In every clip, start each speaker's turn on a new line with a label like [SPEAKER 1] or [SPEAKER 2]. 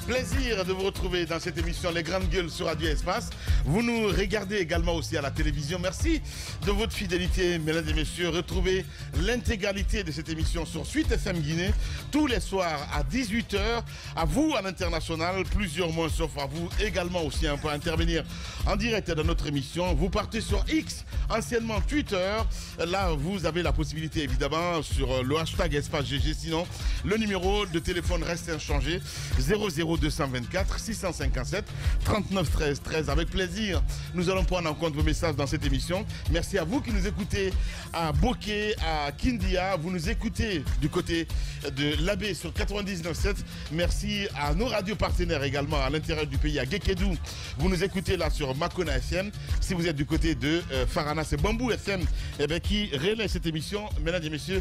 [SPEAKER 1] Plaisir de vous retrouver dans cette émission Les Grandes Gueules sur Radio Espace. Vous nous regardez également aussi à la télévision. Merci de votre fidélité, mesdames et messieurs. Retrouvez l'intégralité de cette émission sur Suite FM Guinée tous les soirs à 18h. À vous à l'international, plusieurs mois sauf à vous également aussi pour intervenir en direct dans notre émission. Vous partez sur X, anciennement Twitter. Là, vous avez la possibilité évidemment sur le hashtag Espace GG. Sinon, le numéro de téléphone reste inchangé. 00224 657 39 13 13. Avec plaisir, nous allons prendre en compte vos messages dans cette émission. Merci à vous qui nous écoutez à Bokeh, à Kindia. Vous nous écoutez du côté de l'Abbé sur 99.7. Merci à nos radios partenaires également à l'intérieur du pays, à Gekedou. Vous nous écoutez là sur Makona FM. Si vous êtes du côté de Farana, c'est Bambou FM qui relaie cette émission, mesdames et messieurs,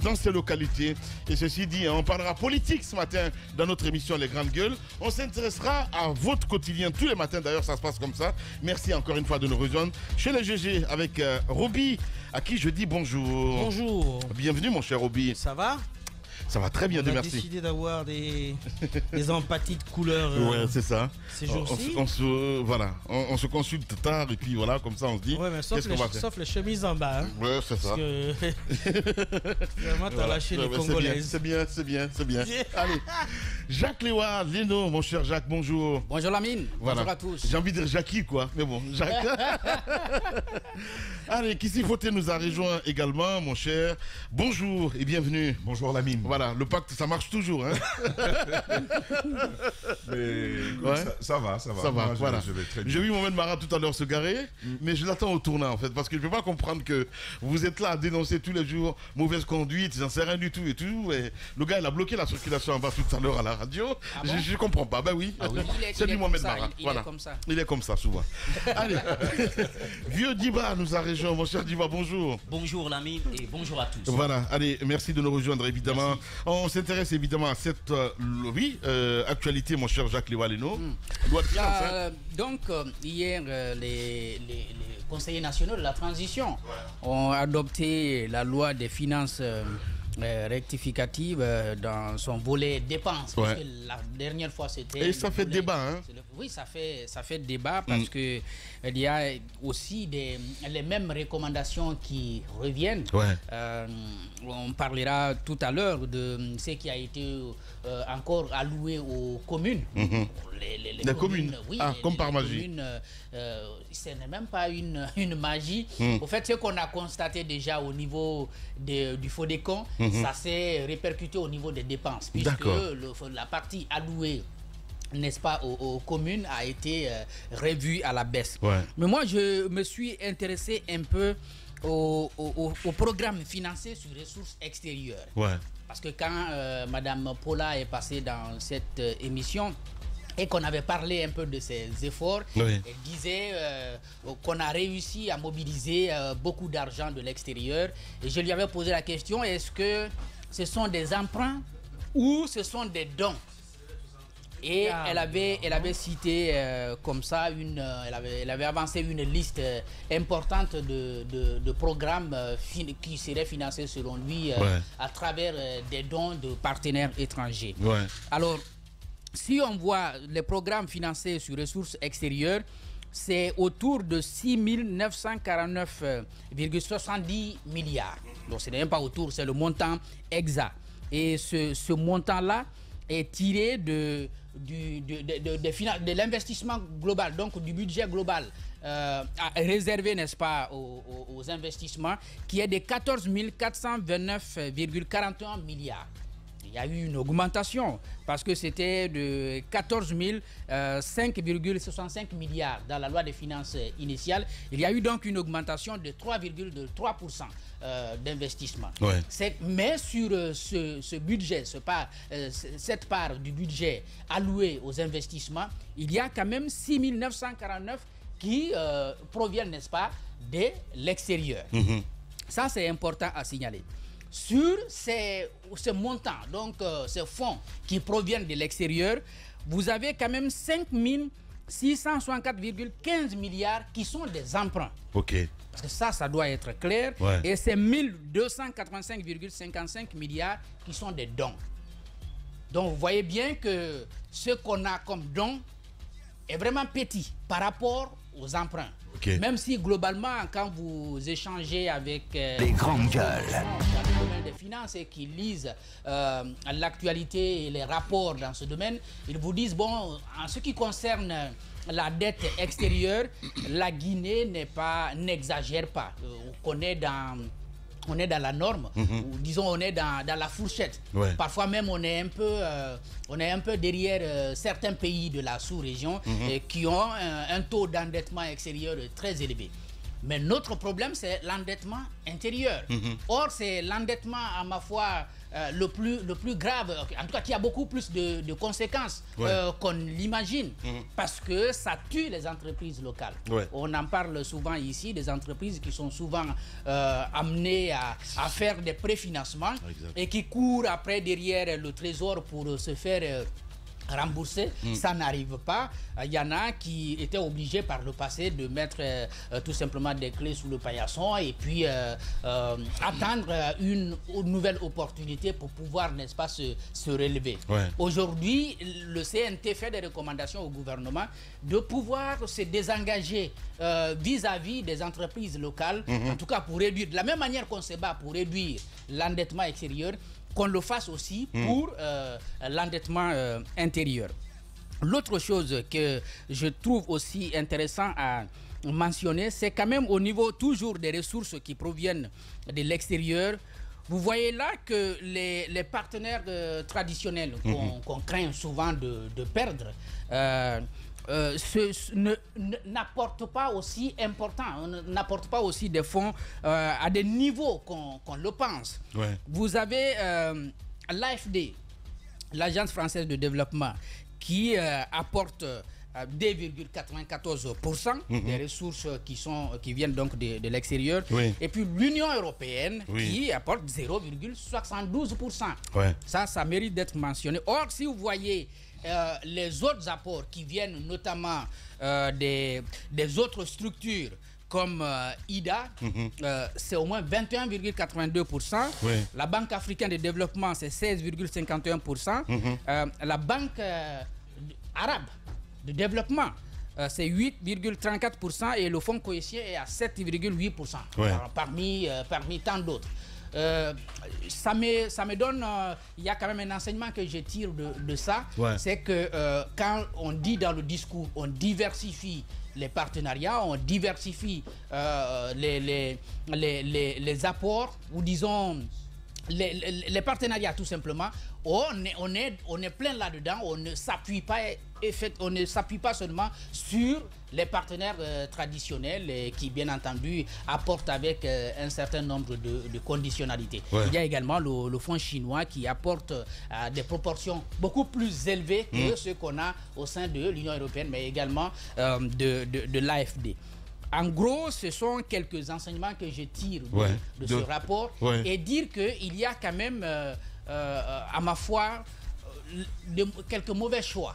[SPEAKER 1] dans ces localités. Et ceci dit, on parlera politique ce matin dans notre émission Les Grandes Gueules. On s'intéressera à votre quotidien tous les matins. D'ailleurs, ça se passe comme ça. Merci encore une fois de nous rejoindre chez les GG avec Roby, à qui je dis bonjour.
[SPEAKER 2] Bonjour.
[SPEAKER 1] Bienvenue, mon cher Roby.
[SPEAKER 2] Ça va?
[SPEAKER 1] Ça va très bien, Dieu merci.
[SPEAKER 2] On a décidé d'avoir des empathies de couleur.
[SPEAKER 1] Ouais, c'est ça.
[SPEAKER 2] Ces jours-ci.
[SPEAKER 1] On se consulte tard et puis voilà, comme ça on se dit.
[SPEAKER 2] Ouais, mais sauf les chemises en bas. Hein.
[SPEAKER 1] Ouais, c'est ça.
[SPEAKER 2] Parce que vraiment, t'as lâché les Congolaises.
[SPEAKER 1] C'est bien. Allez, Jacques Léoard, Lino, mon cher Jacques, bonjour.
[SPEAKER 3] Bonjour Lamine,
[SPEAKER 1] voilà.
[SPEAKER 3] Bonjour à tous.
[SPEAKER 1] J'ai envie de dire Jackie, quoi, mais bon, Jacques. Allez, Kissi Foté nous a rejoint également, mon cher. Bonjour et bienvenue.
[SPEAKER 4] Bonjour Lamine.
[SPEAKER 1] Voilà, le pacte, ça marche toujours. Hein.
[SPEAKER 4] Mais
[SPEAKER 1] ouais.
[SPEAKER 4] ça va.
[SPEAKER 1] Moi, voilà.
[SPEAKER 4] je vais très bien.
[SPEAKER 1] J'ai vu Mohamed Mara tout à l'heure se garer, mais je l'attends au tournant en fait, parce que je ne peux pas comprendre que vous êtes là à dénoncer tous les jours mauvaise conduite, j'en sais rien du tout et tout. Et le gars, il a bloqué la circulation en bas tout à l'heure à la radio.
[SPEAKER 3] Ah bon?
[SPEAKER 1] Je ne comprends pas. Ben oui, c'est du Mohamed Mara. Voilà. Il est comme ça souvent. Allez, Vieux Diba nous a rejoint, mon cher Diba, bonjour.
[SPEAKER 5] Bonjour Lamine et bonjour à tous.
[SPEAKER 1] Voilà, allez, merci de nous rejoindre évidemment.
[SPEAKER 5] Merci.
[SPEAKER 1] On s'intéresse évidemment à cette actualité, mon cher Jacques Léoard-Leno. Loi de finances,
[SPEAKER 3] Donc, hier, les conseillers nationaux de la transition ont adopté la loi des finances rectificative dans son volet dépenses. Parce que la dernière fois, c'était...
[SPEAKER 1] Et ça fait débat, hein?
[SPEAKER 3] Oui, ça fait débat parce que il y a aussi les mêmes recommandations qui reviennent. On parlera tout à l'heure de ce qui a été encore alloué aux communes.
[SPEAKER 1] Les communes,
[SPEAKER 3] oui,
[SPEAKER 1] comme par magie.
[SPEAKER 3] Ce n'est même pas une magie. Au fait, ce qu'on a constaté déjà au niveau du FODECON, ça s'est répercuté au niveau des dépenses. Puisque la partie allouée, n'est-ce pas, aux communes a été revue à la baisse. Mais moi, je me suis intéressé un peu au programme financé sur ressources extérieures. Parce que quand Madame Paula est passée dans cette émission et qu'on avait parlé un peu de ses efforts, elle disait qu'on a réussi à mobiliser beaucoup d'argent de l'extérieur. Et je lui avais posé la question, est-ce que ce sont des emprunts ou ce sont des dons? Et elle avait cité comme ça, elle avait avancé une liste importante de programmes qui seraient financés selon lui à travers des dons de partenaires étrangers. Alors, si on voit les programmes financés sur ressources extérieures, c'est autour de 6 949,70 milliards. Donc ce n'est même pas autour, c'est le montant exact. Et ce montant-là est tiré de l'investissement global, donc du budget global réservé, n'est-ce pas, aux investissements, qui est de 14 429,41 milliards. Il y a eu une augmentation parce que c'était de 14 5,65 milliards dans la loi des finances initiale. Il y a eu donc une augmentation de 3,3% d'investissement. Mais sur ce budget, cette part du budget allouée aux investissements, il y a quand même 6 949 qui proviennent, n'est-ce pas, de l'extérieur. Ça, c'est important à signaler. Sur ces montants, donc ces fonds qui proviennent de l'extérieur, vous avez quand même 5 664,15 milliards qui sont des emprunts. Parce que ça doit être clair. Et c'est 1285,55 milliards qui sont des dons. Donc vous voyez bien que ce qu'on a comme don est vraiment petit par rapport aux emprunts. Même si globalement, quand vous échangez avec
[SPEAKER 4] les grandes gueules
[SPEAKER 3] dans le domaine des finances et qui lisent l'actualité et les rapports dans ce domaine, ils vous disent, bon, en ce qui concerne la dette extérieure, la Guinée n'exagère pas. On est dans la norme, ou disons on est dans la fourchette. Parfois même on est un peu derrière certains pays de la sous-région qui ont un taux d'endettement extérieur très élevé. Mais notre problème, c'est l'endettement intérieur. Or, c'est l'endettement, à ma foi, le plus grave, en tout cas qui a beaucoup plus de conséquences qu'on l'imagine, parce que ça tue les entreprises locales. On en parle souvent ici, des entreprises qui sont souvent amenées à faire des préfinancements et qui courent après derrière le trésor pour se faire rembourser, ça n'arrive pas. Il y en a qui étaient obligés par le passé de mettre tout simplement des clés sous le paillasson et puis attendre une nouvelle opportunité pour pouvoir, n'est-ce pas, se relever. Aujourd'hui, le CNT fait des recommandations au gouvernement de pouvoir se désengager vis-à-vis des entreprises locales, en tout cas pour réduire, de la même manière qu'on se bat pour réduire l'endettement extérieur, qu'on le fasse aussi pour l'endettement intérieur. L'autre chose que je trouve aussi intéressant à mentionner, c'est quand même au niveau toujours des ressources qui proviennent de l'extérieur. Vous voyez là que les partenaires traditionnels qu'on craint souvent de perdre n'apportent pas aussi n'apportent pas aussi des fonds à des niveaux qu'on le pense. Vous avez l'AFD, l'Agence française de développement, qui apporte 2,94% des ressources qui viennent donc de l'extérieur. Et puis l'Union européenne qui apporte 0,72%. Ça mérite d'être mentionné. Or, si vous voyez les autres apports qui viennent notamment des autres structures comme IDA, c'est au moins 21,82%. La Banque africaine de développement, c'est 16,51%. La Banque arabe de développement, c'est 8,34% et le Fonds cohésien est à 7,8% parmi tant d'autres. Ça me donne, il y a quand même un enseignement que je tire de ça, c'est que quand on dit dans le discours, on diversifie les partenariats, on diversifie les apports, ou disons les partenariats tout simplement, on est plein là-dedans, on ne s'appuie pas seulement sur les partenaires traditionnels qui bien entendu apportent avec un certain nombre de conditionnalités. Il y a également le fonds chinois qui apporte des proportions beaucoup plus élevées que ce qu'on a au sein de l'Union européenne, mais également de l'AFD. En gros, ce sont quelques enseignements que je tire de ce rapport et dire qu'il y a quand même, à ma foi, quelques mauvais choix.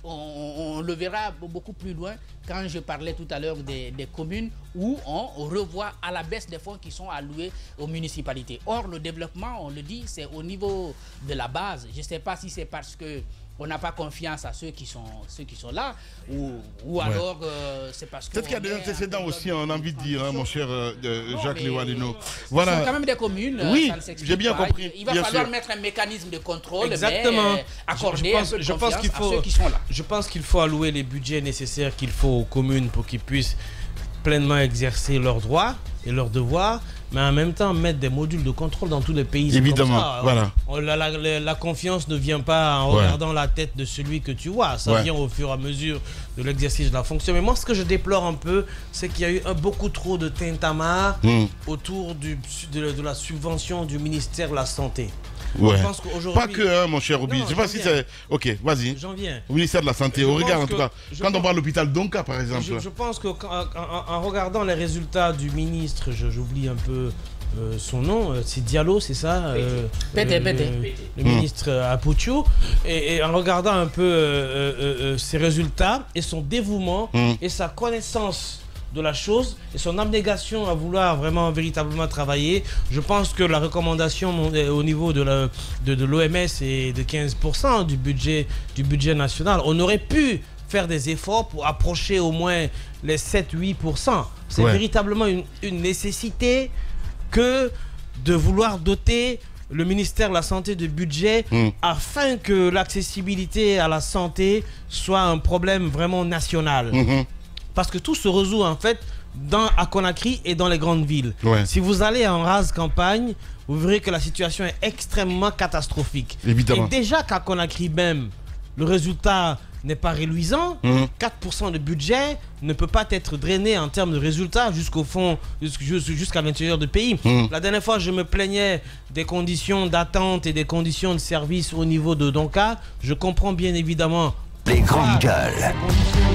[SPEAKER 3] On le verra beaucoup plus loin quand je parlais tout à l'heure des communes où on revoit à la baisse des fonds qui sont alloués aux municipalités. Or, le développement, on le dit, c'est au niveau de la base. Je ne sais pas si c'est parce que on n'a pas confiance à ceux qui sont là, ou alors c'est parce que...
[SPEAKER 1] Peut-être qu'il y a des antécédents aussi, on a envie de dire, mon cher Jacques Lewalino. Voilà.
[SPEAKER 3] Ce sont quand même des communes,
[SPEAKER 1] oui,
[SPEAKER 3] ça ne s'explique
[SPEAKER 1] j'ai bien
[SPEAKER 3] pas.
[SPEAKER 1] compris.
[SPEAKER 3] Il va falloir mettre un mécanisme de contrôle,
[SPEAKER 2] exactement,
[SPEAKER 3] mais accorder un peu de confiance à ceux qui sont là.
[SPEAKER 2] Je pense qu'il faut allouer les budgets nécessaires qu'il faut aux communes pour qu'ils puissent pleinement exercer leurs droits et leurs devoirs, mais en même temps mettre des modules de contrôle dans tous les pays.
[SPEAKER 1] Évidemment,
[SPEAKER 2] ça,
[SPEAKER 1] voilà.
[SPEAKER 2] La confiance ne vient pas en regardant la tête de celui que tu vois, ça vient au fur et à mesure de l'exercice de la fonction. Mais moi, ce que je déplore un peu, c'est qu'il y a eu beaucoup trop de tintamarre autour de la subvention du ministère de la Santé. Je pense
[SPEAKER 1] pas que, mon cher Obi. Je sais pas si c'est... Ok, vas-y.
[SPEAKER 2] J'en viens.
[SPEAKER 1] Au ministère de la Santé, on regarde en tout cas. Quand on parle de l'hôpital Donka, par exemple.
[SPEAKER 2] Je pense qu'en regardant les résultats du ministre, j'oublie un peu son nom, c'est Diallo, c'est ça, le ministre Apoucho, et en regardant un peu ses résultats et son dévouement et sa connaissance de la chose et son abnégation à vouloir vraiment véritablement travailler, je pense que la recommandation au niveau de l'OMS est de 15% du budget national. On aurait pu faire des efforts pour approcher au moins les 7-8%. C'est véritablement une nécessité que de vouloir doter le ministère de la Santé de budget afin que l'accessibilité à la santé soit un problème vraiment national. Parce que tout se résout en fait à Conakry et dans les grandes villes. Si vous allez en rase campagne, vous verrez que la situation est extrêmement catastrophique. Évidemment. Et déjà qu'à Conakry même, le résultat n'est pas réluisant, 4% de budget ne peut pas être drainé en termes de résultats jusqu'au fond, jusqu'à l'intérieur du pays. La dernière fois, je me plaignais des conditions d'attente et des conditions de service au niveau de Donka. Je comprends bien évidemment
[SPEAKER 4] les grandes gueules.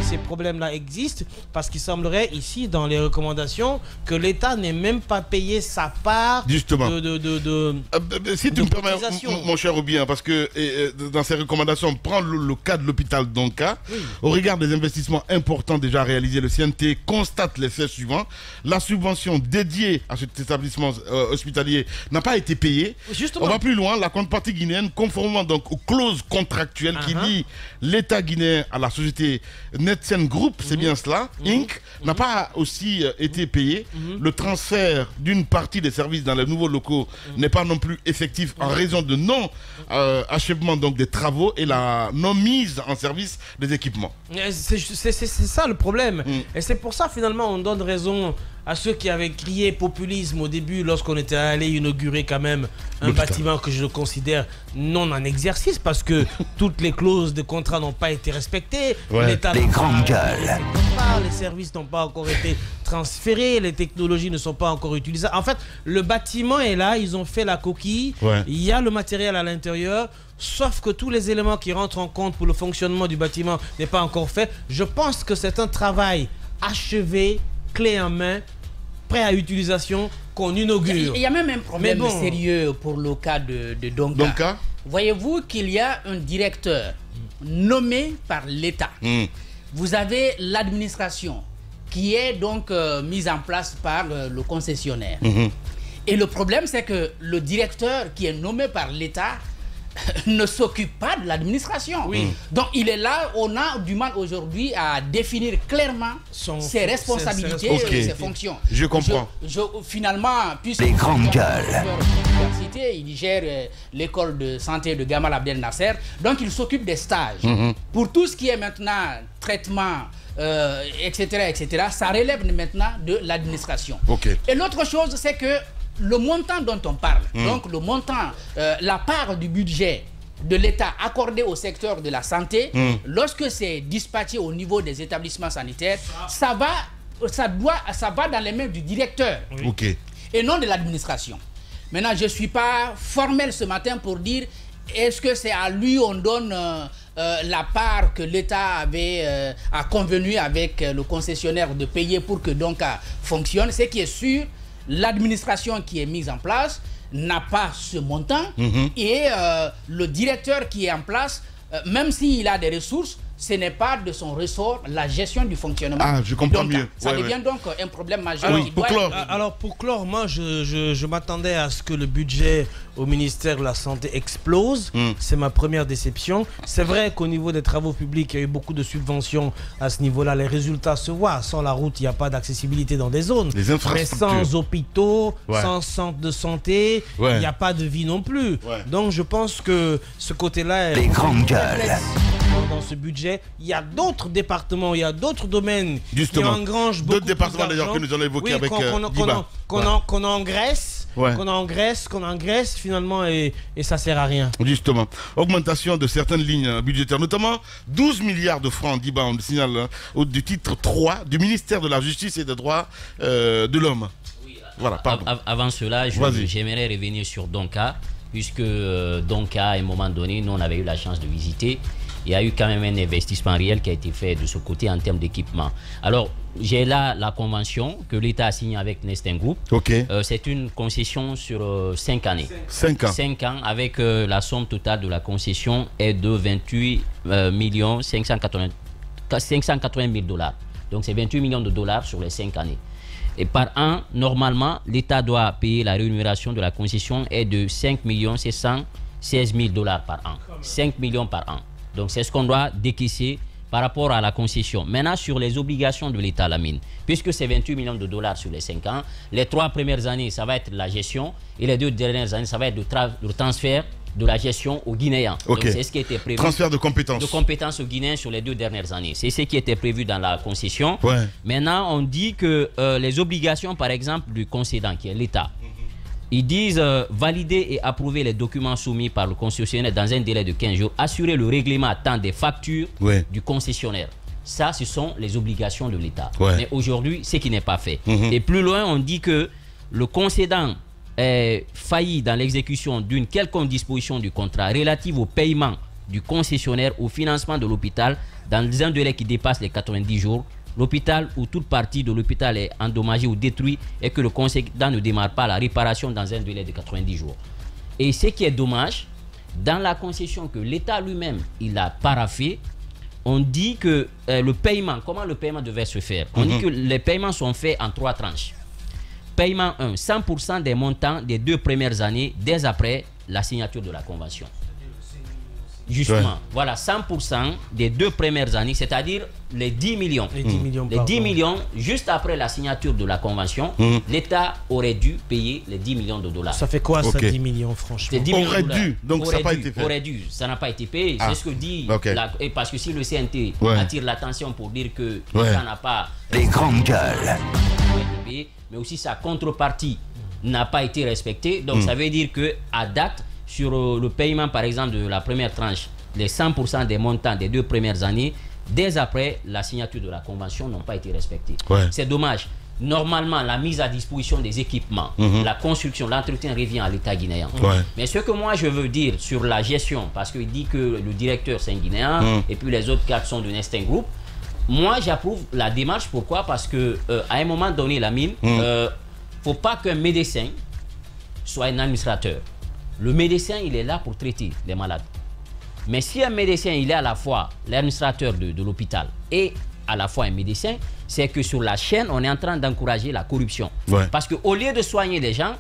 [SPEAKER 2] Ces problèmes-là existent parce qu'il semblerait ici dans les recommandations que l'État n'ait même pas payé sa part
[SPEAKER 1] justement si tu me permets, mon cher Oubien, parce que dans ces recommandations, on prend le cas de l'hôpital Donka. Au regard des investissements importants déjà réalisés, le CNT constate les faits suivants. La subvention dédiée à cet établissement hospitalier n'a pas été payée. Justement. On va plus loin, la contrepartie guinéenne, conformément donc aux clauses contractuelles qui lient l'État guinéen à la société Netsen Group, c'est bien cela, Inc., n'a pas aussi été payé. Le transfert d'une partie des services dans les nouveaux locaux n'est pas non plus effectif en raison de non-achèvement donc des travaux et la non-mise en service des équipements.
[SPEAKER 2] C'est ça le problème. Et c'est pour ça finalement on donne raison à ceux qui avaient crié populisme au début lorsqu'on était allé inaugurer quand même un bâtiment que je considère non en exercice parce que toutes les clauses de contrat n'ont pas été respectées. L'État
[SPEAKER 4] les grandes gueules.
[SPEAKER 2] Les services n'ont pas encore été transférés, les technologies ne sont pas encore utilisées. En fait, le bâtiment est là, ils ont fait la coquille, il y a le matériel à l'intérieur. Sauf que tous les éléments qui rentrent en compte pour le fonctionnement du bâtiment n'est pas encore fait. Je pense que c'est un travail achevé, clé en main, prêt à utilisation, qu'on inaugure.
[SPEAKER 3] Il y a même un problème sérieux pour le cas de Donka. Voyez-vous qu'il y a un directeur nommé par l'État. Vous avez l'administration qui est donc mise en place par le concessionnaire. Et le problème, c'est que le directeur qui est nommé par l'État ne s'occupe pas de l'administration. Donc il est là, on a du mal aujourd'hui à définir clairement ses responsabilités et ses fonctions.
[SPEAKER 1] Je comprends.
[SPEAKER 3] Finalement, puisque
[SPEAKER 4] les grandes gueules.
[SPEAKER 3] Il gère l'école de santé de Gamal Abdel Nasser, donc il s'occupe des stages. Pour tout ce qui est maintenant traitement, etc., ça relève maintenant de l'administration. Et l'autre chose, c'est que le montant dont on parle, donc le montant, la part du budget de l'État accordé au secteur de la santé, lorsque c'est dispatché au niveau des établissements sanitaires, ça va dans les mains du directeur et non de l'administration. Maintenant, je ne suis pas formel ce matin pour dire est-ce que c'est à lui on donne la part que l'État avait a convenu avec le concessionnaire de payer pour que Donka fonctionne. Ce qui est sûr, l'administration qui est mise en place n'a pas ce montant et le directeur qui est en place, même s'il a des ressources, ce n'est pas de son ressort la gestion du fonctionnement.
[SPEAKER 1] Ah, je comprends
[SPEAKER 3] donc,
[SPEAKER 1] mieux.
[SPEAKER 3] Ça devient donc un problème majeur.
[SPEAKER 2] Alors pour clore, moi je m'attendais à ce que le budget au ministère de la Santé explose. C'est ma première déception. C'est vrai qu'au niveau des travaux publics, il y a eu beaucoup de subventions à ce niveau-là. Les résultats se voient. Sans la route, il n'y a pas d'accessibilité dans des zones.
[SPEAKER 1] Les infrastructures.
[SPEAKER 2] Mais sans hôpitaux, sans centre de santé, il n'y a pas de vie non plus. Donc je pense que ce côté-là est...
[SPEAKER 4] Les grandes gueules.
[SPEAKER 2] Dans ce budget, il y a d'autres départements, il y a d'autres domaines qui engrangent beaucoup
[SPEAKER 1] d'autres départements d'ailleurs que nous allons évoquer avec
[SPEAKER 2] qu'on engraisse finalement et ça sert à rien.
[SPEAKER 1] Justement, augmentation de certaines lignes budgétaires, notamment 12 milliards de francs, Diba, on le signale, du titre 3 du ministère de la Justice et des Droits de l'Homme. Voilà, pardon.
[SPEAKER 5] Avant cela, j'aimerais revenir sur Donka, puisque Donka, à un moment donné, nous on avait eu la chance de visiter. Il y a eu quand même un investissement réel qui a été fait de ce côté en termes d'équipement. Alors, j'ai là la convention que l'État a signée avec Netsen Group. C'est une concession sur 5 années.
[SPEAKER 1] 5 ans.
[SPEAKER 5] 5 ans, avec la somme totale de la concession est de 28 580 000 $. Donc c'est 28 millions de dollars sur les 5 années. Et par an, normalement, l'État doit payer la rémunération de la concession est de 5 716 000 dollars par an. 5 millions par an. Donc c'est ce qu'on doit décaisser par rapport à la concession. Maintenant, sur les obligations de l'État, la mine, puisque c'est 28 millions de dollars sur les 5 ans, les 3 premières années, ça va être la gestion, et les 2 dernières années, ça va être le transfert de la gestion aux Guinéens.
[SPEAKER 1] Okay.
[SPEAKER 5] Donc c'est ce qui était prévu.
[SPEAKER 1] Transfert de compétences.
[SPEAKER 5] De compétences aux Guinéens sur les 2 dernières années. C'est ce qui était prévu dans la concession.
[SPEAKER 1] Ouais.
[SPEAKER 5] Maintenant, on dit que les obligations, par exemple, du concédant, qui est l'État, ils disent valider et approuver les documents soumis par le concessionnaire dans un délai de 15 jours, assurer le règlement à temps des factures du concessionnaire. Ça, ce sont les obligations de l'État. Ouais. Mais aujourd'hui, ce qui n'est pas fait. Et plus loin, on dit que le concédant est failli dans l'exécution d'une quelconque disposition du contrat relative au paiement du concessionnaire au financement de l'hôpital dans un délai qui dépasse les 90 jours. L'hôpital ou toute partie de l'hôpital est endommagée ou détruite et que le concédant ne démarre pas la réparation dans un délai de 90 jours. Et ce qui est dommage, dans la concession que l'État lui-même il a paraphé, on dit que le paiement, comment le paiement devait se faire? On dit que les paiements sont faits en 3 tranches. Paiement 1, 100% des montants des 2 premières années dès après la signature de la convention. Justement, voilà, 100% des 2 premières années, c'est-à-dire les 10 millions. Les 10 millions, juste après la signature de la convention, l'État aurait dû payer les 10 millions de dollars.
[SPEAKER 2] Ça fait quoi ça, 10 millions, franchement?
[SPEAKER 5] 10 millions
[SPEAKER 1] aurait dû, donc ça n'a pas été fait.
[SPEAKER 5] Aurait dû, ça n'a pas été payé. C'est ce que dit, parce que si le CNT attire l'attention pour dire que l'État n'a pas...
[SPEAKER 4] Les grandes gueules.
[SPEAKER 5] Mais aussi sa contrepartie n'a pas été respectée. Donc ça veut dire qu'à date, sur le paiement par exemple de la première tranche, les 100% des montants des 2 premières années, dès après la signature de la convention n'ont pas été respectés. C'est dommage. Normalement, la mise à disposition des équipements, la construction, l'entretien revient à l'État guinéen. Mais ce que moi je veux dire sur la gestion, parce qu'il dit que le directeur c'est un Guinéen et puis les autres 4 sont de Nestin Group, moi j'approuve la démarche. Pourquoi? Parce que à un moment donné, la mine, faut pas qu'un médecin soit un administrateur. Le médecin, il est là pour traiter les malades. Mais si un médecin, il est à la fois l'administrateur de l'hôpital et à la fois un médecin, c'est que sur la chaîne, on est en train d'encourager la corruption. Parce qu'au lieu de soigner les gens,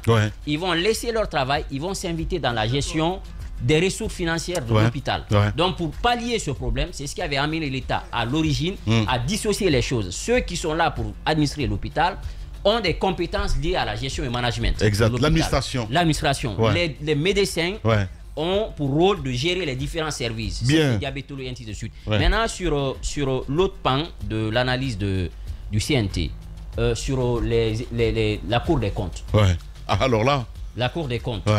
[SPEAKER 5] ils vont laisser leur travail, ils vont s'inviter dans la gestion des ressources financières de l'hôpital. Donc pour pallier ce problème, c'est ce qui avait amené l'État à l'origine à dissocier les choses. Ceux qui sont là pour administrer l'hôpital ont des compétences liées à la gestion et management.
[SPEAKER 1] Exact, l'administration.
[SPEAKER 5] L'administration. Les médecins ont pour rôle de gérer les différents services.
[SPEAKER 1] Bien.
[SPEAKER 5] Diabétologie, ainsi de suite. Maintenant, sur l'autre pan de l'analyse du CNT, sur la Cour des comptes.
[SPEAKER 1] Alors là,
[SPEAKER 5] la Cour des comptes.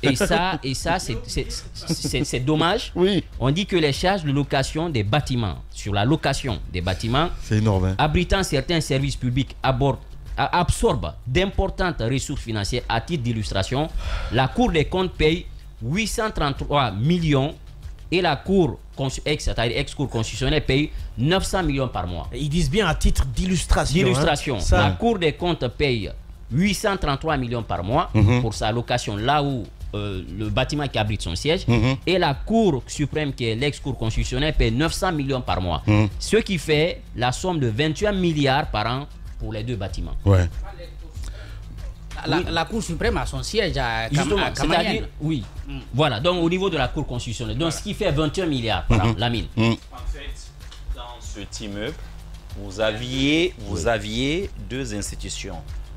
[SPEAKER 5] Et ça c'est dommage. On dit que les charges de location des bâtiments, sur la location des bâtiments,
[SPEAKER 1] c'est énorme,
[SPEAKER 5] abritant certains services publics absorbe d'importantes ressources financières. À titre d'illustration, la Cour des comptes paye 833 millions et la Cour ex-cour constitutionnelle paye 900 millions par mois.
[SPEAKER 2] Ils disent bien à titre d'illustration.
[SPEAKER 5] La Cour des comptes paye 833 millions par mois pour sa location là où le bâtiment qui abrite son siège, et la Cour suprême qui est l'ex-cour constitutionnelle paye 900 millions par mois. Ce qui fait la somme de 21 milliards par an pour les 2 bâtiments.
[SPEAKER 3] La Cour suprême a son siège à Kamayenne.
[SPEAKER 5] Voilà, donc au niveau de la Cour constitutionnelle. Donc ce qui fait 21 milliards par an, la mine.
[SPEAKER 6] En fait, dans cet immeuble, vous aviez 2 institutions.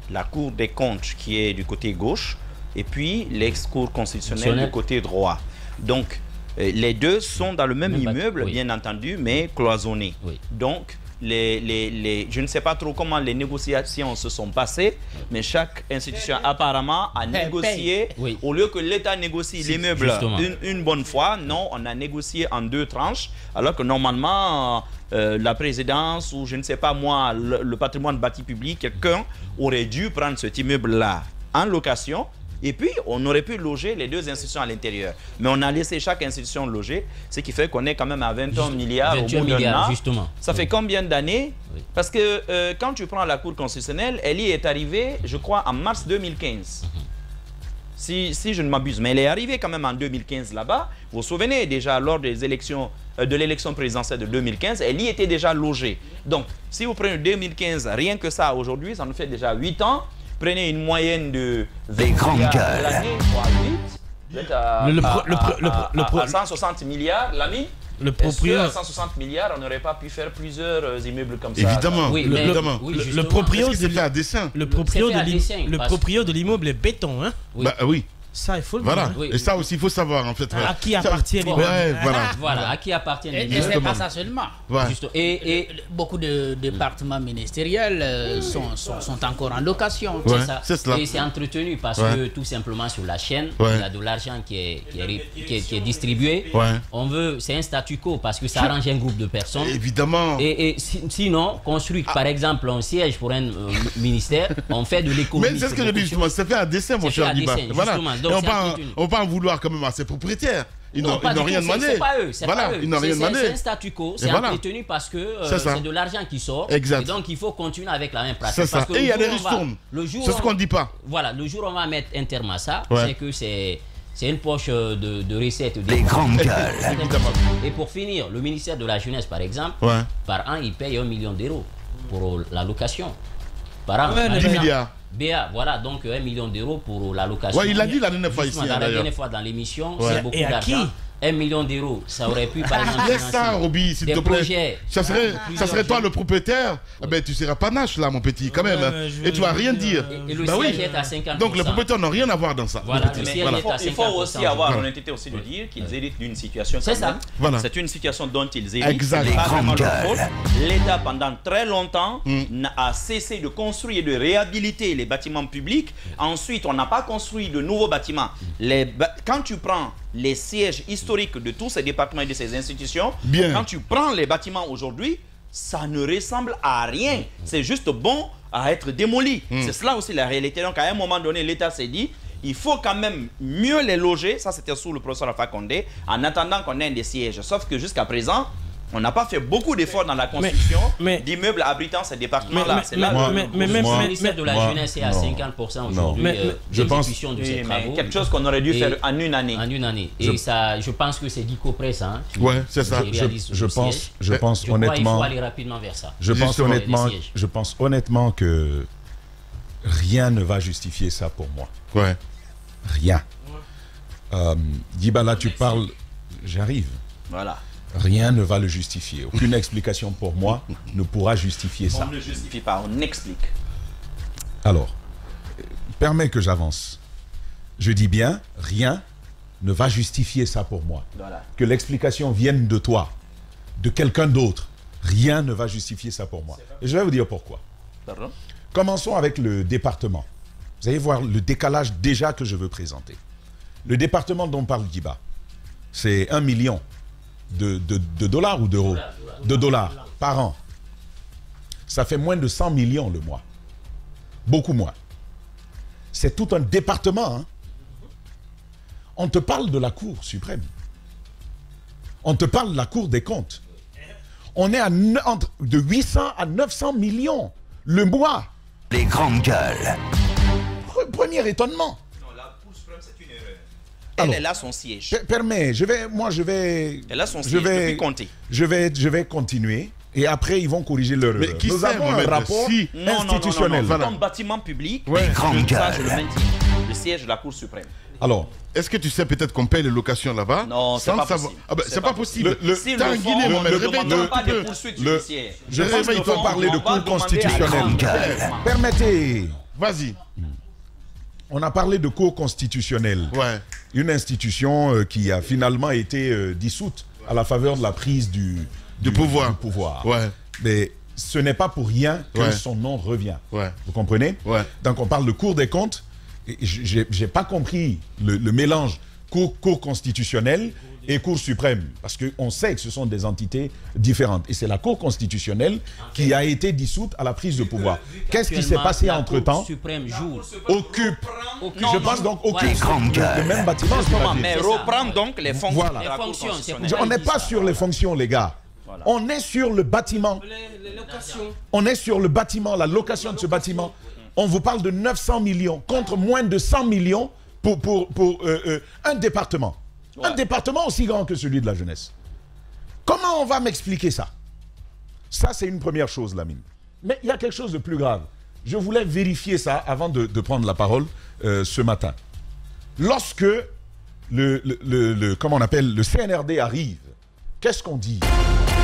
[SPEAKER 6] La Cour des comptes qui est du côté gauche et puis l'ex-cour constitutionnelle du côté droit. Donc les 2 sont dans le même immeuble, bien entendu, mais cloisonnés. Donc je ne sais pas trop comment les négociations se sont passées, mais chaque institution apparemment a négocié, au lieu que l'État négocie l'immeuble une bonne fois, non, on a négocié en 2 tranches, alors que normalement la présidence ou je ne sais pas moi, le patrimoine bâti public, quelqu'un aurait dû prendre cet immeuble-là en location. Et puis, on aurait pu loger les 2 institutions à l'intérieur. Mais on a laissé chaque institution loger, ce qui fait qu'on est quand même à 21 milliards au bout d'un an.
[SPEAKER 5] Justement.
[SPEAKER 6] Ça fait combien d'années? Parce que quand tu prends la Cour constitutionnelle, elle y est arrivée, je crois, en mars 2015. Si je ne m'abuse. Mais elle est arrivée quand même en 2015 là-bas. Vous vous souvenez déjà, lors des élections de l'élection présidentielle de 2015, elle y était déjà logée. Donc, si vous prenez 2015, rien que ça aujourd'hui, ça nous fait déjà 8 ans. Prenez une moyenne de 20 milliards de l'année, 8, vous êtes à 160 milliards l'année.
[SPEAKER 2] Le propriétaire.
[SPEAKER 6] À 160 milliards, on n'aurait pas pu faire plusieurs immeubles comme ça.
[SPEAKER 1] Évidemment,
[SPEAKER 5] Oui,
[SPEAKER 1] évidemment.
[SPEAKER 2] Le propriétaire
[SPEAKER 1] fait à dessin.
[SPEAKER 2] Le propriétaire de l'immeuble est béton, hein?
[SPEAKER 5] Oui.
[SPEAKER 1] Bah oui.
[SPEAKER 2] Ça, il faut le
[SPEAKER 1] Voilà.
[SPEAKER 2] dire.
[SPEAKER 5] Oui.
[SPEAKER 1] Et ça aussi, il faut savoir en fait.
[SPEAKER 2] À qui appartient l'immeuble?
[SPEAKER 1] Ouais, voilà.
[SPEAKER 5] Voilà, à qui appartient
[SPEAKER 3] Et
[SPEAKER 5] l'immeuble.
[SPEAKER 3] c'est pas ça seulement.
[SPEAKER 1] Ouais.
[SPEAKER 5] Et
[SPEAKER 3] Beaucoup de départements ministériels sont encore en location.
[SPEAKER 1] Ouais,
[SPEAKER 5] c'est ça.
[SPEAKER 1] c'est cela.
[SPEAKER 5] Et c'est entretenu parce
[SPEAKER 1] Ouais.
[SPEAKER 5] que tout simplement sur la chaîne,
[SPEAKER 1] Ouais.
[SPEAKER 5] il y a de l'argent qui est distribué.
[SPEAKER 1] Ouais.
[SPEAKER 5] On veut, c'est un statu quo parce que ça arrange un groupe de personnes.
[SPEAKER 1] Évidemment.
[SPEAKER 5] Et sinon, construire par exemple un siège pour un ministère, on fait de l'économie.
[SPEAKER 1] Mais c'est ce que je
[SPEAKER 5] sur
[SPEAKER 1] dis
[SPEAKER 5] beaucoup de
[SPEAKER 1] justement,
[SPEAKER 5] choses.
[SPEAKER 1] c'est fait à dessin, mon
[SPEAKER 5] C'est
[SPEAKER 1] cher
[SPEAKER 5] fait à
[SPEAKER 1] Diba.
[SPEAKER 5] dessin,
[SPEAKER 1] Voilà.
[SPEAKER 5] justement.
[SPEAKER 1] Et
[SPEAKER 5] Donc,
[SPEAKER 1] on
[SPEAKER 5] c'est entretenu.
[SPEAKER 1] peut pas en vouloir quand même à ses propriétaires. Ils
[SPEAKER 5] Non,
[SPEAKER 1] n'ont
[SPEAKER 5] pas du
[SPEAKER 1] rien
[SPEAKER 5] tout,
[SPEAKER 1] demandé.
[SPEAKER 5] c'est pas eux, c'est
[SPEAKER 1] Voilà,
[SPEAKER 5] pas eux.
[SPEAKER 1] ils n'ont rien
[SPEAKER 5] C'est
[SPEAKER 1] demandé.
[SPEAKER 5] un statu quo, c'est
[SPEAKER 1] voilà.
[SPEAKER 5] entretenu parce que
[SPEAKER 1] C'est ça.
[SPEAKER 5] c'est de l'argent qui sort.
[SPEAKER 1] Exact.
[SPEAKER 5] Et donc il faut continuer avec la même pratique.
[SPEAKER 1] C'est ça.
[SPEAKER 5] Parce que
[SPEAKER 1] Et il y a
[SPEAKER 5] le
[SPEAKER 1] des
[SPEAKER 5] jour où on va-
[SPEAKER 1] ristournes.
[SPEAKER 5] le jour
[SPEAKER 1] C'est
[SPEAKER 5] où
[SPEAKER 1] ce
[SPEAKER 5] on-
[SPEAKER 1] qu'on ne dit pas.
[SPEAKER 5] Voilà, le jour où on va mettre un terme à ça,
[SPEAKER 1] Ouais.
[SPEAKER 5] c'est que c'est une poche de recettes.
[SPEAKER 4] Les grandes gueules.
[SPEAKER 1] Évidemment.
[SPEAKER 5] Et pour finir, le ministère de la Jeunesse, par exemple,
[SPEAKER 1] Ouais.
[SPEAKER 5] par an, il paye 1 million d'euros pour la location. Par an.
[SPEAKER 2] Ouais,
[SPEAKER 5] Par
[SPEAKER 1] 10
[SPEAKER 5] exemple.
[SPEAKER 1] milliards.
[SPEAKER 5] BA, voilà, donc 1 million d'euros pour la location.
[SPEAKER 1] Ouais, il l'a dit la dernière fois
[SPEAKER 5] Justement,
[SPEAKER 1] ici,
[SPEAKER 5] dans la
[SPEAKER 1] d'ailleurs.
[SPEAKER 5] dernière fois dans l'émission,
[SPEAKER 1] Ouais.
[SPEAKER 5] c'est beaucoup
[SPEAKER 2] Et à
[SPEAKER 5] d'argent.
[SPEAKER 2] qui
[SPEAKER 5] 1 million d'euros, ça aurait pu par exemple
[SPEAKER 1] Laisse ça,
[SPEAKER 5] financer
[SPEAKER 1] Roby, s'il
[SPEAKER 5] des
[SPEAKER 1] te plaît.
[SPEAKER 5] projets.
[SPEAKER 1] Ça serait toi
[SPEAKER 5] Plusieurs
[SPEAKER 1] le propriétaire. Ah ben, tu seras panache là, mon petit, quand même.
[SPEAKER 2] Ouais, je
[SPEAKER 1] Et tu vas
[SPEAKER 2] veux
[SPEAKER 1] rien
[SPEAKER 2] dire,
[SPEAKER 1] dire.
[SPEAKER 5] Et le
[SPEAKER 1] Bah
[SPEAKER 5] siège
[SPEAKER 1] oui.
[SPEAKER 5] est à 50%.
[SPEAKER 1] Donc les propriétaires n'ont rien à voir dans ça.
[SPEAKER 5] Voilà,
[SPEAKER 1] mon petit.
[SPEAKER 5] le
[SPEAKER 6] Mais
[SPEAKER 5] siège
[SPEAKER 1] Voilà.
[SPEAKER 5] est à
[SPEAKER 6] il faut
[SPEAKER 5] 50%.
[SPEAKER 6] aussi avoir
[SPEAKER 1] Voilà.
[SPEAKER 6] l'honnêteté aussi de dire qu'ils héritent d'une situation.
[SPEAKER 5] C'est
[SPEAKER 6] quand
[SPEAKER 5] ça.
[SPEAKER 6] même.
[SPEAKER 1] Voilà.
[SPEAKER 6] C'est une situation dont ils héritent.
[SPEAKER 1] Exact.
[SPEAKER 6] C'est pas
[SPEAKER 4] Les
[SPEAKER 6] vraiment leur
[SPEAKER 4] grandes
[SPEAKER 6] faute. L'État, pendant très longtemps, a cessé de construire et de réhabiliter les bâtiments publics. Ensuite, on n'a pas construit de nouveaux bâtiments. Quand tu prends les sièges historiques de tous ces départements et de ces institutions,
[SPEAKER 1] Bien.
[SPEAKER 6] quand tu prends les bâtiments aujourd'hui, ça ne ressemble à rien. C'est juste bon à être démoli. C'est cela aussi la réalité. Donc, à un moment donné, l'État s'est dit, il faut quand même mieux les loger. Ça, c'était sous le professeur Alpha Condé, en attendant qu'on ait des sièges. Sauf que jusqu'à présent, on n'a pas fait beaucoup d'efforts dans la construction d'immeubles abritant ces départements-là. C'est là
[SPEAKER 5] Le ministère de la
[SPEAKER 7] moi,
[SPEAKER 5] Jeunesse est à
[SPEAKER 7] non.
[SPEAKER 5] 50% aujourd'hui
[SPEAKER 7] je pense-
[SPEAKER 5] d'exécution de ces
[SPEAKER 6] Oui,
[SPEAKER 5] travaux.
[SPEAKER 6] mais quelque chose qu'on aurait dû
[SPEAKER 5] Et-
[SPEAKER 6] faire en une année.
[SPEAKER 5] En une année. Et ça, je pense que c'est Guico Press, hein, qui-
[SPEAKER 1] Ouais, c'est ça.
[SPEAKER 5] qui réalise
[SPEAKER 7] Je
[SPEAKER 5] le
[SPEAKER 7] pense,
[SPEAKER 5] siège.
[SPEAKER 7] je pense
[SPEAKER 5] Je crois qu'il
[SPEAKER 7] honnêtement,
[SPEAKER 5] faut aller rapidement vers ça.
[SPEAKER 1] Justement.
[SPEAKER 7] je pense honnêtement que rien ne va justifier ça pour moi.
[SPEAKER 1] Ouais.
[SPEAKER 7] Rien. Dibala, tu parles, j'arrive.
[SPEAKER 6] Voilà.
[SPEAKER 7] Rien ne va le justifier. Aucune explication pour moi ne pourra justifier ça.
[SPEAKER 6] On ne justifie pas, on explique.
[SPEAKER 7] Alors, permets que j'avance. Je dis bien, rien ne va justifier ça pour moi.
[SPEAKER 6] Voilà.
[SPEAKER 7] Que l'explication vienne de toi, de quelqu'un d'autre, rien ne va justifier ça pour moi. Et je vais vous dire pourquoi.
[SPEAKER 6] Pardon?
[SPEAKER 7] Commençons avec le département. Vous allez voir le décalage déjà que je veux présenter. Le département dont parle Diba, c'est 1 million de dollars ou d'euros? De dollars par an. Ça fait moins de 100 millions le mois. Beaucoup moins. C'est tout un département. Hein. On te parle de la Cour suprême. On te parle de la Cour des comptes. On est de 800 à 900 millions le mois.
[SPEAKER 4] Les grandes gueules.
[SPEAKER 7] Premier étonnement.
[SPEAKER 6] Non, la Cour suprême, c'est une erreur.
[SPEAKER 7] Alors,
[SPEAKER 6] Elle a son siège.
[SPEAKER 7] Permets, je vais
[SPEAKER 6] Elle a son siège depuis compter.
[SPEAKER 7] je vais continuer et après ils vont corriger leur
[SPEAKER 1] Mais
[SPEAKER 7] erreur.
[SPEAKER 1] qui
[SPEAKER 7] Nous
[SPEAKER 1] sait,
[SPEAKER 7] avons un
[SPEAKER 1] Mohamed,
[SPEAKER 7] rapport
[SPEAKER 1] si-
[SPEAKER 7] institutionnel.
[SPEAKER 6] Non. Comme bâtiment public,
[SPEAKER 1] Ouais.
[SPEAKER 4] Grande
[SPEAKER 6] ça, je le
[SPEAKER 4] gueule.
[SPEAKER 6] maintiens. Le siège de la Cour suprême.
[SPEAKER 7] Alors,
[SPEAKER 1] Est-ce que tu sais peut-être qu'on paye les locations là-bas?
[SPEAKER 6] Non, c'est
[SPEAKER 1] sans
[SPEAKER 6] pas
[SPEAKER 1] savoir.
[SPEAKER 6] possible.
[SPEAKER 1] Ah ben,
[SPEAKER 6] C'est
[SPEAKER 1] c'est
[SPEAKER 6] pas
[SPEAKER 1] pas possible.
[SPEAKER 6] Si
[SPEAKER 1] T'as
[SPEAKER 6] le
[SPEAKER 1] un
[SPEAKER 6] fond
[SPEAKER 1] Guinée, Mohamed,
[SPEAKER 6] ne
[SPEAKER 1] réveille-toi
[SPEAKER 6] demande
[SPEAKER 1] un
[SPEAKER 6] pas
[SPEAKER 1] petit
[SPEAKER 6] de
[SPEAKER 1] peu.
[SPEAKER 6] poursuites
[SPEAKER 7] le-
[SPEAKER 6] judiciaires.
[SPEAKER 7] je pense qu'il faut
[SPEAKER 6] fond,
[SPEAKER 7] parler de
[SPEAKER 6] on va
[SPEAKER 7] cour
[SPEAKER 6] demander à
[SPEAKER 7] constitutionnelle.
[SPEAKER 4] Grande gueule.
[SPEAKER 7] Permettez,
[SPEAKER 1] Vas-y.
[SPEAKER 7] on a parlé de cour constitutionnelle.
[SPEAKER 1] Ouais.
[SPEAKER 7] Une institution qui a finalement été dissoute à la faveur de la prise du pouvoir.
[SPEAKER 1] Ouais.
[SPEAKER 7] Mais ce n'est pas pour rien que
[SPEAKER 1] Ouais.
[SPEAKER 7] son nom revient.
[SPEAKER 1] Ouais.
[SPEAKER 7] Vous comprenez?
[SPEAKER 1] Ouais.
[SPEAKER 7] Donc on parle de Cour des comptes. Et j'ai pas compris le mélange cour constitutionnelle et Cour suprême. Parce qu'on sait que ce sont des entités différentes. Et c'est la Cour constitutionnelle qui a été dissoute à la prise de pouvoir. Qu'est-ce qui s'est passé entre-temps?
[SPEAKER 5] La Cour suprême joue.
[SPEAKER 7] Occupe. Je pense donc occupe
[SPEAKER 4] grandes gueules.
[SPEAKER 7] le même bâtiment.
[SPEAKER 6] Justement,
[SPEAKER 7] j'imagine.
[SPEAKER 6] mais
[SPEAKER 5] C'est ça.
[SPEAKER 6] reprend donc les fonctions
[SPEAKER 7] Voilà.
[SPEAKER 6] de la
[SPEAKER 5] Les
[SPEAKER 6] Cour
[SPEAKER 5] fonctions, c'est
[SPEAKER 6] constitutionnelle.
[SPEAKER 5] pour-
[SPEAKER 7] On n'est pas sur les fonctions, les gars. On est sur le bâtiment.
[SPEAKER 2] Les locations.
[SPEAKER 7] On est sur le bâtiment, la location de ce bâtiment. On vous parle de 900 millions contre moins de 100 millions pour un département. Un département aussi grand que celui de la jeunesse. Comment on va m'expliquer ça? Ça, c'est une première chose, Lamine. Mais il y a quelque chose de plus grave. Je voulais vérifier ça avant de prendre la parole ce matin. Lorsque comment on appelle, le CNRD arrive, qu'est-ce qu'on dit?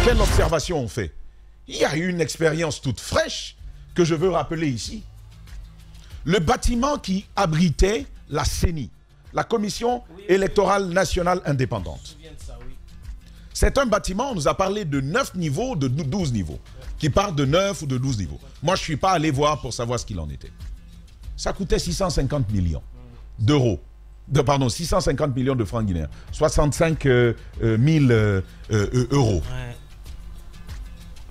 [SPEAKER 7] Quelle observation on fait? Il y a eu une expérience toute fraîche que je veux rappeler ici. Le bâtiment qui abritait la CENI, la Commission électorale nationale indépendante. C'est un bâtiment, on nous a parlé de 9 niveaux, de 12 niveaux, qui part de 9 ou de 12 niveaux. Moi, je ne suis pas allé voir pour savoir ce qu'il en était. Ça coûtait 650 millions d'euros. Pardon, 650 millions de francs guinéens. 65 000 euros. Ouais.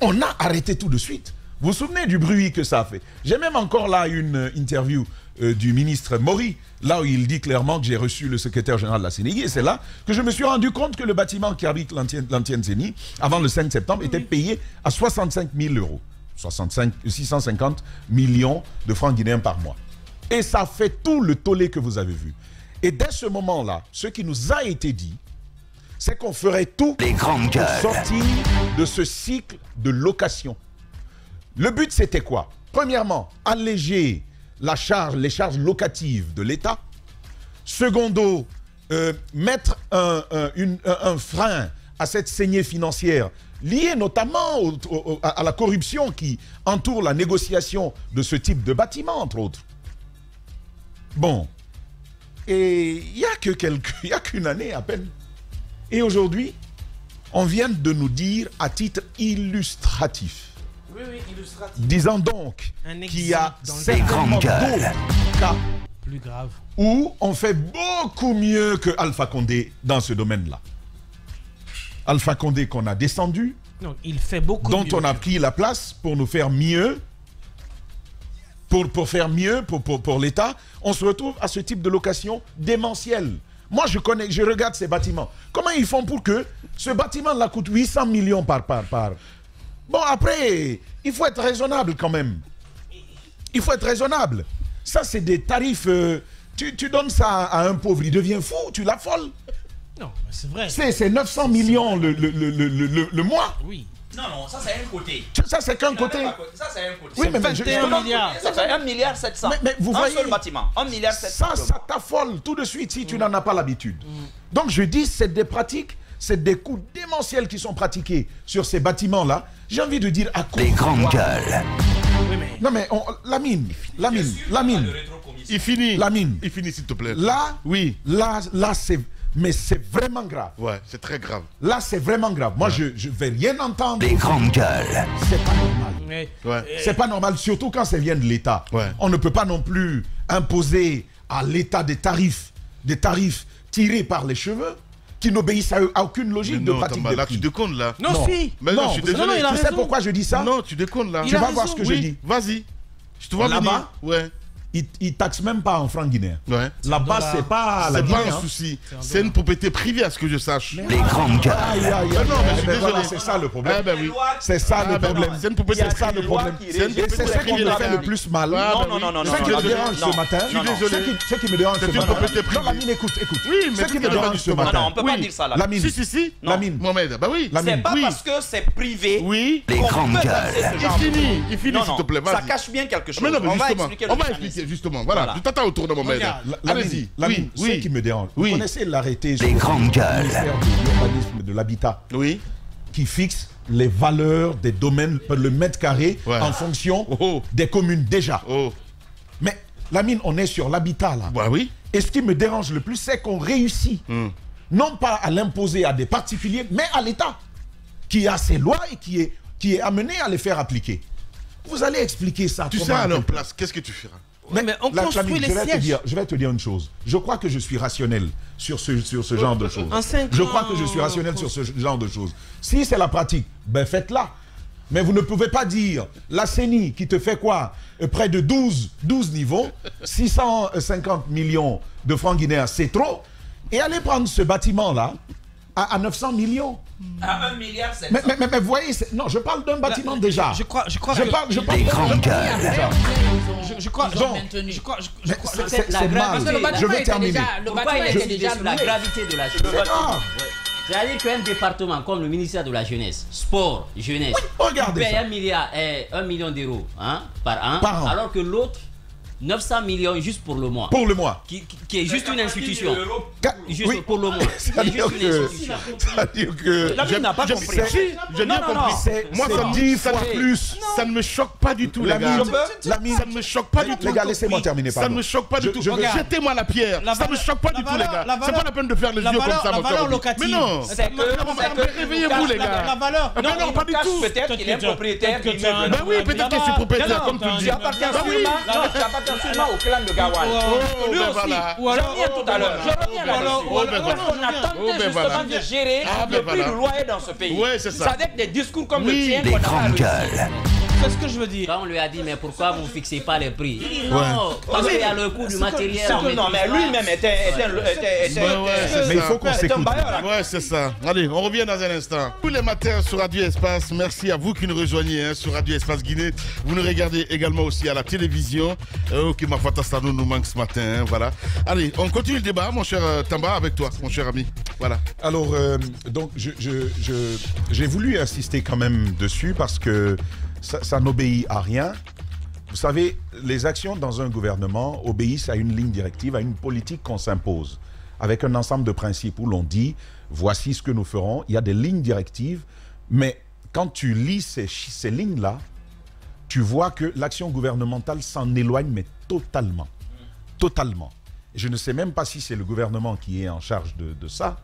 [SPEAKER 7] On a arrêté tout de suite. Vous vous souvenez du bruit que ça a fait? J'ai même encore là une interview du ministre Mori, là où il dit clairement que j'ai reçu le secrétaire général de la CENI, et c'est là que je me suis rendu compte que le bâtiment qui abrite l'ancienne CENI, avant le 5 septembre, était payé à 65 000 euros. 650 millions de francs guinéens par mois. Et ça fait tout le tollé que vous avez vu. Et dès ce moment-là, ce qui nous a été dit, c'est qu'on ferait tout pour sortir de ce cycle de location. Le but, c'était quoi? Premièrement, alléger les charges locatives de l'État. Secondo, mettre un frein à cette saignée financière liée notamment à la corruption qui entoure la négociation de ce type de bâtiment, entre autres. Bon, et il n'y a qu'une année à peine. Et aujourd'hui, on vient de nous dire à titre illustratif, disant donc qu'il y a certainement d'autres cas
[SPEAKER 2] plus graves
[SPEAKER 7] où on fait beaucoup mieux que Alpha Condé dans ce domaine-là. Alpha Condé qu'on a descendu,
[SPEAKER 2] non, il fait beaucoup
[SPEAKER 7] dont
[SPEAKER 2] mieux.
[SPEAKER 7] On a pris la place pour nous faire mieux, pour faire mieux pour l'État. On se retrouve à ce type de location démentielle. Moi, je regarde ces bâtiments. Comment ils font pour que ce bâtiment-là coûte 800 millions par. Bon, après, il faut être raisonnable quand même. Il faut être raisonnable. Ça, c'est des tarifs... tu donnes ça à un pauvre, il devient fou, tu l'affoles.
[SPEAKER 2] Non, c'est vrai.
[SPEAKER 7] C'est 900 millions le mois.
[SPEAKER 2] Oui.
[SPEAKER 6] Non, ça c'est un côté.
[SPEAKER 7] Ça c'est qu'un côté.
[SPEAKER 6] Ça c'est un côté.
[SPEAKER 7] Oui, mais
[SPEAKER 2] 21 milliards.
[SPEAKER 6] Ça fait 1,7 milliard.
[SPEAKER 7] Mais vous voyez,
[SPEAKER 6] un seul bâtiment, 1,7 milliard.
[SPEAKER 7] Ça t'affole tout de suite si tu n'en as pas l'habitude. Donc je dis, c'est des pratiques, c'est des coûts démentiels qui sont pratiqués sur ces bâtiments-là. J'ai envie de dire à quoi.
[SPEAKER 4] Les grandes gueules.
[SPEAKER 2] Oui, mais...
[SPEAKER 7] Non mais, Lamine.
[SPEAKER 1] Il finit.
[SPEAKER 7] Lamine.
[SPEAKER 1] Il finit s'il te plaît.
[SPEAKER 7] Là,
[SPEAKER 1] oui.
[SPEAKER 7] Là c'est... Mais c'est vraiment grave.
[SPEAKER 1] Ouais, c'est très grave.
[SPEAKER 7] Là, c'est vraiment grave. Moi, je ne vais rien entendre.
[SPEAKER 4] Les grandes gueules.
[SPEAKER 7] C'est pas normal.
[SPEAKER 2] Mais...
[SPEAKER 1] Ouais.
[SPEAKER 7] C'est pas normal, surtout quand ça vient de l'État.
[SPEAKER 1] Ouais.
[SPEAKER 7] On ne peut pas non plus imposer à l'État des tarifs tirés par les cheveux qui n'obéissent à aucune logique de pratique de
[SPEAKER 1] là,
[SPEAKER 7] prix.
[SPEAKER 1] tu déconnes là.
[SPEAKER 2] Non, si.
[SPEAKER 1] Mais non, je suis désolé.
[SPEAKER 2] Non,
[SPEAKER 7] tu sais pourquoi je dis ça?
[SPEAKER 1] Non, tu déconnes là.
[SPEAKER 7] Tu vas voir ce que je dis.
[SPEAKER 1] Vas-y. Je te vois
[SPEAKER 7] Là-bas,
[SPEAKER 1] venir. Ouais.
[SPEAKER 7] Ils taxent même pas en francs guinéens.
[SPEAKER 1] Ouais.
[SPEAKER 7] Là-bas, c'est pas la
[SPEAKER 1] C'est
[SPEAKER 7] Guinée.
[SPEAKER 1] pas un souci. C'est une propriété privée à ce que je sache.
[SPEAKER 4] Les grandes gueules.
[SPEAKER 7] Aïe, aïe, aïe.
[SPEAKER 1] Non, mais je suis
[SPEAKER 7] Voilà,
[SPEAKER 1] désolé.
[SPEAKER 7] c'est ça le problème.
[SPEAKER 1] Ah ben oui.
[SPEAKER 7] C'est ça le problème.
[SPEAKER 1] C'est une propriété
[SPEAKER 7] C'est ça le
[SPEAKER 1] privée.
[SPEAKER 7] problème.
[SPEAKER 6] C'est
[SPEAKER 7] Et c'est ce qui me fait le plus mal.
[SPEAKER 6] Non.
[SPEAKER 7] Ce qui me dérange ce matin.
[SPEAKER 1] Je suis désolé.
[SPEAKER 7] Ce qui me dérange ce
[SPEAKER 1] C'est une
[SPEAKER 7] matin.
[SPEAKER 1] propriété privée.
[SPEAKER 7] Non, Lamine, écoute.
[SPEAKER 1] Oui, mais
[SPEAKER 7] Ce qui me dérange ce
[SPEAKER 6] Non,
[SPEAKER 7] matin.
[SPEAKER 6] on peut pas dire ça là.
[SPEAKER 7] Lamine.
[SPEAKER 1] Si.
[SPEAKER 7] Lamine.
[SPEAKER 1] Mohamed, bah oui.
[SPEAKER 6] C'est pas parce que c'est privé.
[SPEAKER 1] Oui.
[SPEAKER 4] Les grandes gueules.
[SPEAKER 1] Il finit s'il te plaît, vas-y.
[SPEAKER 6] Ça cache bien quelque chose.
[SPEAKER 1] Mais non, mais
[SPEAKER 6] On va
[SPEAKER 1] justement,
[SPEAKER 6] expliquer
[SPEAKER 1] on
[SPEAKER 6] le
[SPEAKER 1] va
[SPEAKER 6] mécanisme.
[SPEAKER 1] expliquer justement. Voilà, tu t'attends autour de Mohamed. Allez-y.
[SPEAKER 7] Lamine, ce qui me dérange. Vous connaissez l'arrêté sur
[SPEAKER 4] Les
[SPEAKER 7] le
[SPEAKER 4] grandes gueules.
[SPEAKER 7] ministère de l'urbanisme de l'habitat
[SPEAKER 1] Oui.
[SPEAKER 7] qui fixe les valeurs des domaines, le mètre carré en fonction des communes déjà. Mais Lamine, on est sur l'habitat là.
[SPEAKER 1] Bah oui.
[SPEAKER 7] Et ce qui me dérange le plus, c'est qu'on réussit non pas à l'imposer à des particuliers, mais à l'État qui a ses lois et qui est amené à les faire appliquer. Vous allez expliquer ça.
[SPEAKER 1] Tu sais à leur place, qu'est-ce que tu feras?
[SPEAKER 2] Mais on construit les sièges.
[SPEAKER 7] Je vais te dire une chose. Je crois que je suis rationnel sur ce genre de choses. Je crois que je suis rationnel sur ce genre de choses. Si c'est la pratique, ben faites-la. Mais vous ne pouvez pas dire, la CENI qui te fait quoi? Près de 12 niveaux, 650 millions de francs guinéens, c'est trop. Et aller prendre ce bâtiment-là à 900 millions.
[SPEAKER 6] À 1,7 milliard.
[SPEAKER 7] Mais vous voyez, non, je parle d'un bâtiment déjà.
[SPEAKER 2] Je crois
[SPEAKER 7] Je parle
[SPEAKER 4] Les grandes gueules.
[SPEAKER 2] je crois
[SPEAKER 7] c'est mal. Je vais terminer.
[SPEAKER 3] Le bâtiment était déjà
[SPEAKER 6] la gravité de la chose.
[SPEAKER 5] C'est-à-dire qu'un département comme le ministère de la Jeunesse, Sport, Jeunesse,
[SPEAKER 7] regardez
[SPEAKER 5] paye
[SPEAKER 7] ça.
[SPEAKER 5] 1 million d'euros par an, alors que l'autre, 900 millions juste pour le mois.
[SPEAKER 7] Pour le mois.
[SPEAKER 5] Qui est juste une institution. Juste
[SPEAKER 7] oui.
[SPEAKER 5] pour le mois.
[SPEAKER 7] C'est-à-dire que...
[SPEAKER 1] Je n'ai pas compris. Je n'ai pas compris. Moi, ça me dit plus. Ça ne me choque pas du tout, les gars. Ça ne me choque pas du tout.
[SPEAKER 7] Les gars, laissez-moi terminer.
[SPEAKER 1] Ça ne me choque pas du tout. Jetez-moi la pierre. Ça ne me choque pas du tout, les gars. C'est pas la peine de faire les yeux comme ça, mon
[SPEAKER 2] valeur locative.
[SPEAKER 1] Mais non. Réveillez-vous, les gars.
[SPEAKER 2] La valeur.
[SPEAKER 1] Non, pas du tout.
[SPEAKER 6] Peut-être qu'il est propriétaire d'immeuble.
[SPEAKER 1] Ben oui, peut-être que je suis propriétaire, comme tu le dis.
[SPEAKER 6] Tu appartiens sûrement au clan de Gawal.
[SPEAKER 2] Lui aussi. Ou alors,
[SPEAKER 6] tout à l'heure. Je reviens là-dessus. On a tenté justement de gérer le prix du loyer dans ce pays.
[SPEAKER 1] Ouais, c'est ça.
[SPEAKER 6] C'est avec des discours comme le tien
[SPEAKER 4] Les
[SPEAKER 6] qu'on a
[SPEAKER 4] grandes gueules.
[SPEAKER 2] c'est ce que je veux dire.
[SPEAKER 5] Quand on lui a dit, mais pourquoi vous ne fixez pas les prix? Il dit non, parce qu'il y a le coût du matériel.
[SPEAKER 6] Non, mais lui-même était
[SPEAKER 7] Mais il faut qu'on s'écoute.
[SPEAKER 1] Ouais, c'est ça. Allez, on revient dans un instant. Tous les matins sur Radio Espace, merci à vous qui nous rejoignez sur Radio Espace Guinée. Vous nous regardez également aussi à la télévision. Ok, ma Fatastano nous manque ce matin. Voilà. Allez, on continue le débat, mon cher Tamba, avec toi, mon cher ami. Voilà.
[SPEAKER 7] Alors, donc, j'ai voulu insister quand même dessus parce que ça n'obéit à rien. Vous savez, les actions dans un gouvernement obéissent à une ligne directive, à une politique qu'on s'impose, avec un ensemble de principes où l'on dit, voici ce que nous ferons. Il y a des lignes directives, mais quand tu lis ces lignes-là, tu vois que l'action gouvernementale s'en éloigne, mais totalement. Totalement. Et je ne sais même pas si c'est le gouvernement qui est en charge de ça,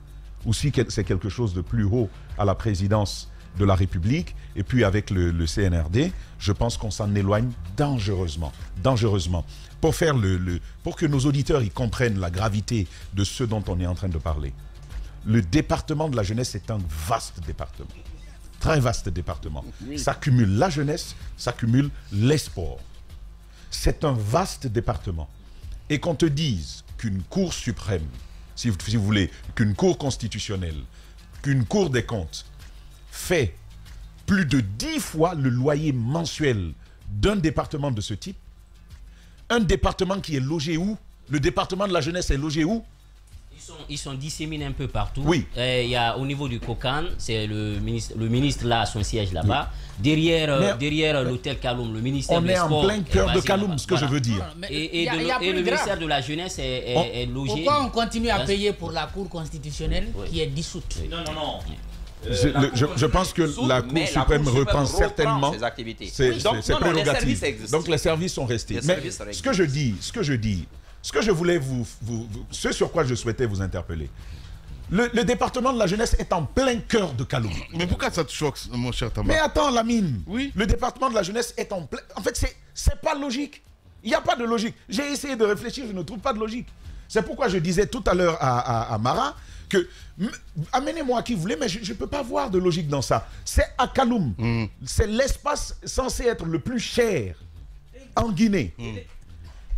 [SPEAKER 7] ou si c'est quelque chose de plus haut à la présidence de la République, et puis avec le CNRD, je pense qu'on s'en éloigne dangereusement. Dangereusement. Pour que nos auditeurs y comprennent la gravité de ce dont on est en train de parler. Le département de la jeunesse est un vaste département. Très vaste département. Oui. Ça cumule la jeunesse, ça cumule les sports. C'est un vaste département. Et qu'on te dise qu'une cour suprême, si vous voulez, qu'une cour constitutionnelle, qu'une cour des comptes fait plus de 10 fois le loyer mensuel d'un département de ce type, un département qui est logé où? Le département de la jeunesse est logé où?
[SPEAKER 5] Ils sont disséminés un peu partout.
[SPEAKER 7] Oui.
[SPEAKER 5] Il y a au niveau du Kokan, c'est le ministre là a son siège là-bas. Oui. Derrière l'hôtel Kaloum, le ministère des Sports.
[SPEAKER 7] On est en plein cœur de Kaloum, ce que je veux dire.
[SPEAKER 5] Et le ministère de la jeunesse est logé.
[SPEAKER 3] Pourquoi on continue à payer pour la Cour constitutionnelle qui est dissoute?
[SPEAKER 6] Non.
[SPEAKER 7] Je pense que la Cour suprême reprend certainement ses prérogatives. Donc les services sont restés. Mais ce que je voulais ce sur quoi je souhaitais vous interpeller, le département de la jeunesse est en plein cœur de Kaloum.
[SPEAKER 1] Mais pourquoi ça te choque, mon cher Tamba?
[SPEAKER 7] Mais attends, Lamine.
[SPEAKER 1] Oui.
[SPEAKER 7] Le département de la jeunesse est en plein... En fait, c'est pas logique. Il n'y a pas de logique. J'ai essayé de réfléchir, je ne trouve pas de logique. C'est pourquoi je disais tout à l'heure à Mara que amenez-moi qui vous voulez, mais je ne peux pas voir de logique dans ça. C'est à Kaloum. C'est l'espace censé être le plus cher en Guinée.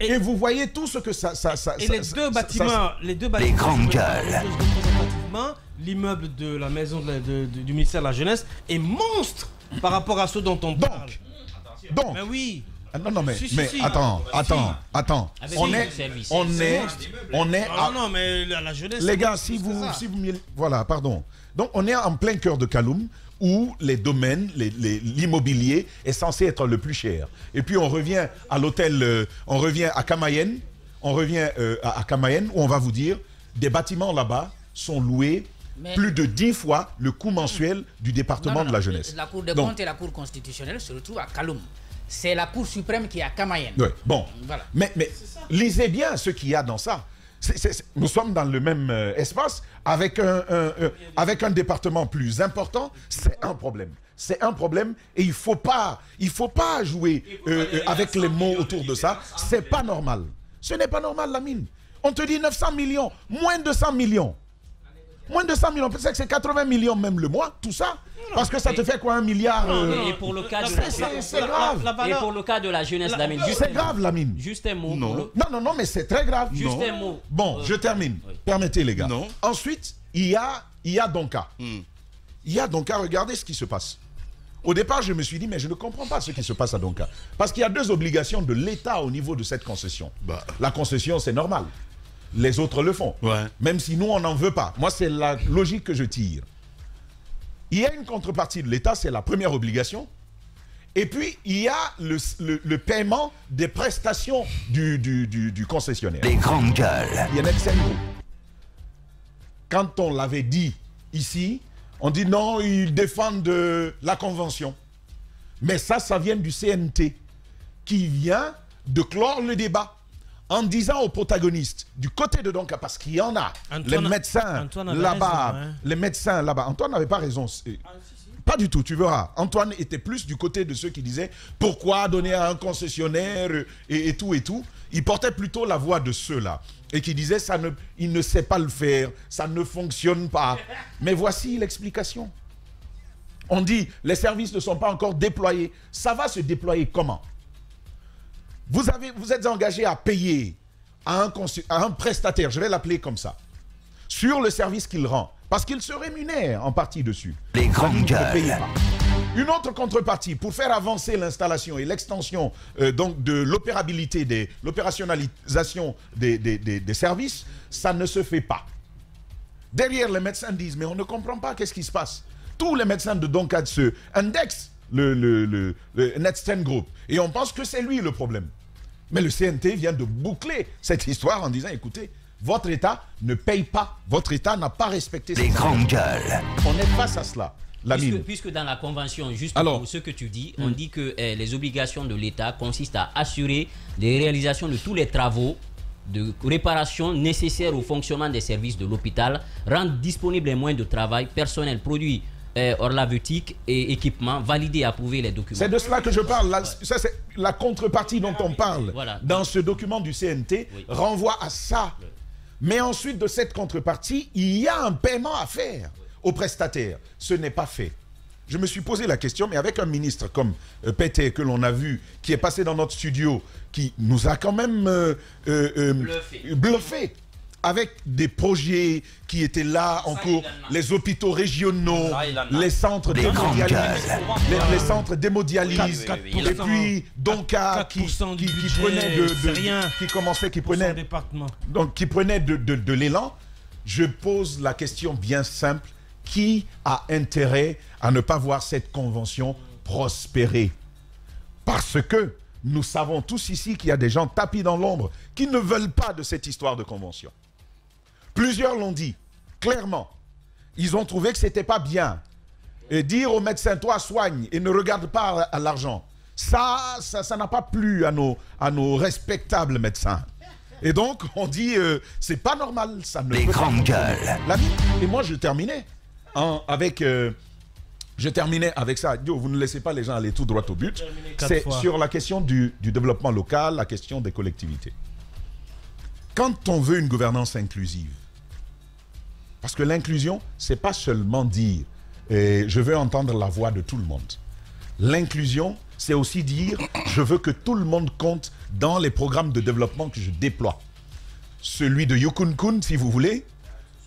[SPEAKER 7] Et vous voyez tout ce que ça...
[SPEAKER 2] Et les deux bâtiments... Les
[SPEAKER 4] grandes gueules.
[SPEAKER 2] L'immeuble de la maison du ministère de la Jeunesse est monstre par rapport à ceux dont on parle.
[SPEAKER 7] Donc...
[SPEAKER 2] Mais oui.
[SPEAKER 7] Non, mais attends. On est
[SPEAKER 2] Non, mais la jeunesse...
[SPEAKER 7] Les gars, si vous voilà, pardon. Donc, on est en plein cœur de Kaloum, où les domaines, l'immobilier est censé être le plus cher. Et puis, on revient à l'hôtel, on revient à Kamayen, à Kamayen, où on va vous dire, des bâtiments là-bas sont loués plus de 10 fois le coût mensuel du département de la jeunesse.
[SPEAKER 3] La Cour des comptes et la Cour constitutionnelle se retrouvent à Kaloum. C'est la Cour suprême qui est à Kamayen.
[SPEAKER 7] Ouais, bon, voilà. Mais lisez bien ce qu'il y a dans ça. Nous sommes dans le même espace avec un département plus important. C'est un problème. C'est un problème et il ne faut pas jouer avec les mots autour de ça. C'est pas normal. Ce n'est pas normal, Lamine. On te dit 900 millions, moins de 100 millions. Moins de 100 millions, peut-être que c'est 80 millions même le mois, tout ça. Parce que ça te fait quoi, 1 milliard
[SPEAKER 5] Et pour le cas de
[SPEAKER 7] c'est grave.
[SPEAKER 5] Et pour le cas de la jeunesse, Lamine.
[SPEAKER 7] C'est grave, Lamine.
[SPEAKER 5] Juste un mot.
[SPEAKER 7] Non, mais c'est très grave.
[SPEAKER 5] Juste un mot.
[SPEAKER 7] Bon, je termine. Oui. Permettez, les gars.
[SPEAKER 1] Non.
[SPEAKER 7] Ensuite, il y a Donka. Il y a Donka, regardez ce qui se passe. Au départ, je me suis dit, mais je ne comprends pas ce qui se passe à Donka. Parce qu'il y a deux obligations de l'État au niveau de cette concession. La concession, c'est normal. les autres le font.
[SPEAKER 1] Ouais.
[SPEAKER 7] Même si nous, on n'en veut pas. Moi, c'est la logique que je tire. Il y a une contrepartie de l'État, c'est la première obligation. Et puis, il y a le paiement des prestations du concessionnaire.
[SPEAKER 4] Les grandes gueules.
[SPEAKER 7] Il y a Netsen Group. Quand on l'avait dit ici, on dit non, ils défendent la convention. Mais ça vient du CNT qui vient de clore le débat en disant aux protagonistes du côté de Donka, parce qu'il y en a, les médecins là-bas, les médecins là-bas. Antoine n'avait pas raison. Pas du tout, tu verras. Antoine était plus du côté de ceux qui disaient pourquoi donner à un concessionnaire et tout et tout. Il portait plutôt la voix de ceux-là et qui disaient il ne sait pas le faire, ça ne fonctionne pas. Mais voici l'explication. On dit les services ne sont pas encore déployés. Ça va se déployer comment? Vous êtes engagé à payer à un prestataire, je vais l'appeler comme ça, sur le service qu'il rend. Parce qu'il se rémunère en partie dessus.
[SPEAKER 4] Les grandes gueules.
[SPEAKER 7] Une autre contrepartie, pour faire avancer l'installation et l'extension donc de l'opérabilité, l'opérationnalisation des services, ça ne se fait pas. Derrière, les médecins disent, mais on ne comprend pas qu'est-ce qui se passe. Tous les médecins de Donka se indexent le Netsen Group. Et on pense que c'est lui le problème. Mais le CNT vient de boucler cette histoire en disant, écoutez, votre État ne paye pas. Votre État n'a pas respecté
[SPEAKER 4] les grandes gueules.
[SPEAKER 7] On est face à cela.
[SPEAKER 5] Puisque dans la convention, juste pour ce que tu dis, on dit que les obligations de l'État consistent à assurer les réalisations de tous les travaux de réparation nécessaires au fonctionnement des services de l'hôpital, rendre disponibles les moyens de travail, personnel, produits orlaveutique et équipement, valider et approuver les documents.
[SPEAKER 7] C'est de cela que je parle. Ça, c'est la contrepartie dont on parle.
[SPEAKER 5] Voilà.
[SPEAKER 7] Dans ce document du CNT, renvoie à ça. Mais ensuite de cette contrepartie, il y a un paiement à faire aux prestataires. Ce n'est pas fait. Je me suis posé la question, mais avec un ministre comme Pété, que l'on a vu, qui est passé dans notre studio, qui nous a quand même bluffé. Avec des projets qui étaient là en cours, les hôpitaux régionaux, les centres d'hémodialyse, les centres d'hémodialyse, et puis Donka qui prenait de l'élan. Je pose la question bien simple, qui a intérêt à ne pas voir cette convention prospérer? Parce que nous savons tous ici qu'il y a des gens tapis dans l'ombre qui ne veulent pas de cette histoire de convention. Plusieurs l'ont dit, clairement. Ils ont trouvé que ce n'était pas bien. Et dire aux médecins, toi soigne et ne regarde pas à l'argent. Ça n'a pas plu à nos respectables médecins. Et donc, on dit, c'est pas normal. Ça ne
[SPEAKER 4] les grandes gueules.
[SPEAKER 7] Et moi, je terminais avec ça. Vous ne laissez pas les gens aller tout droit au but. C'est sur la question du développement local, la question des collectivités. Quand on veut une gouvernance inclusive, parce que l'inclusion, ce n'est pas seulement dire je veux entendre la voix de tout le monde. L'inclusion, c'est aussi dire je veux que tout le monde compte dans les programmes de développement que je déploie. Celui de Yukunkun, si vous voulez,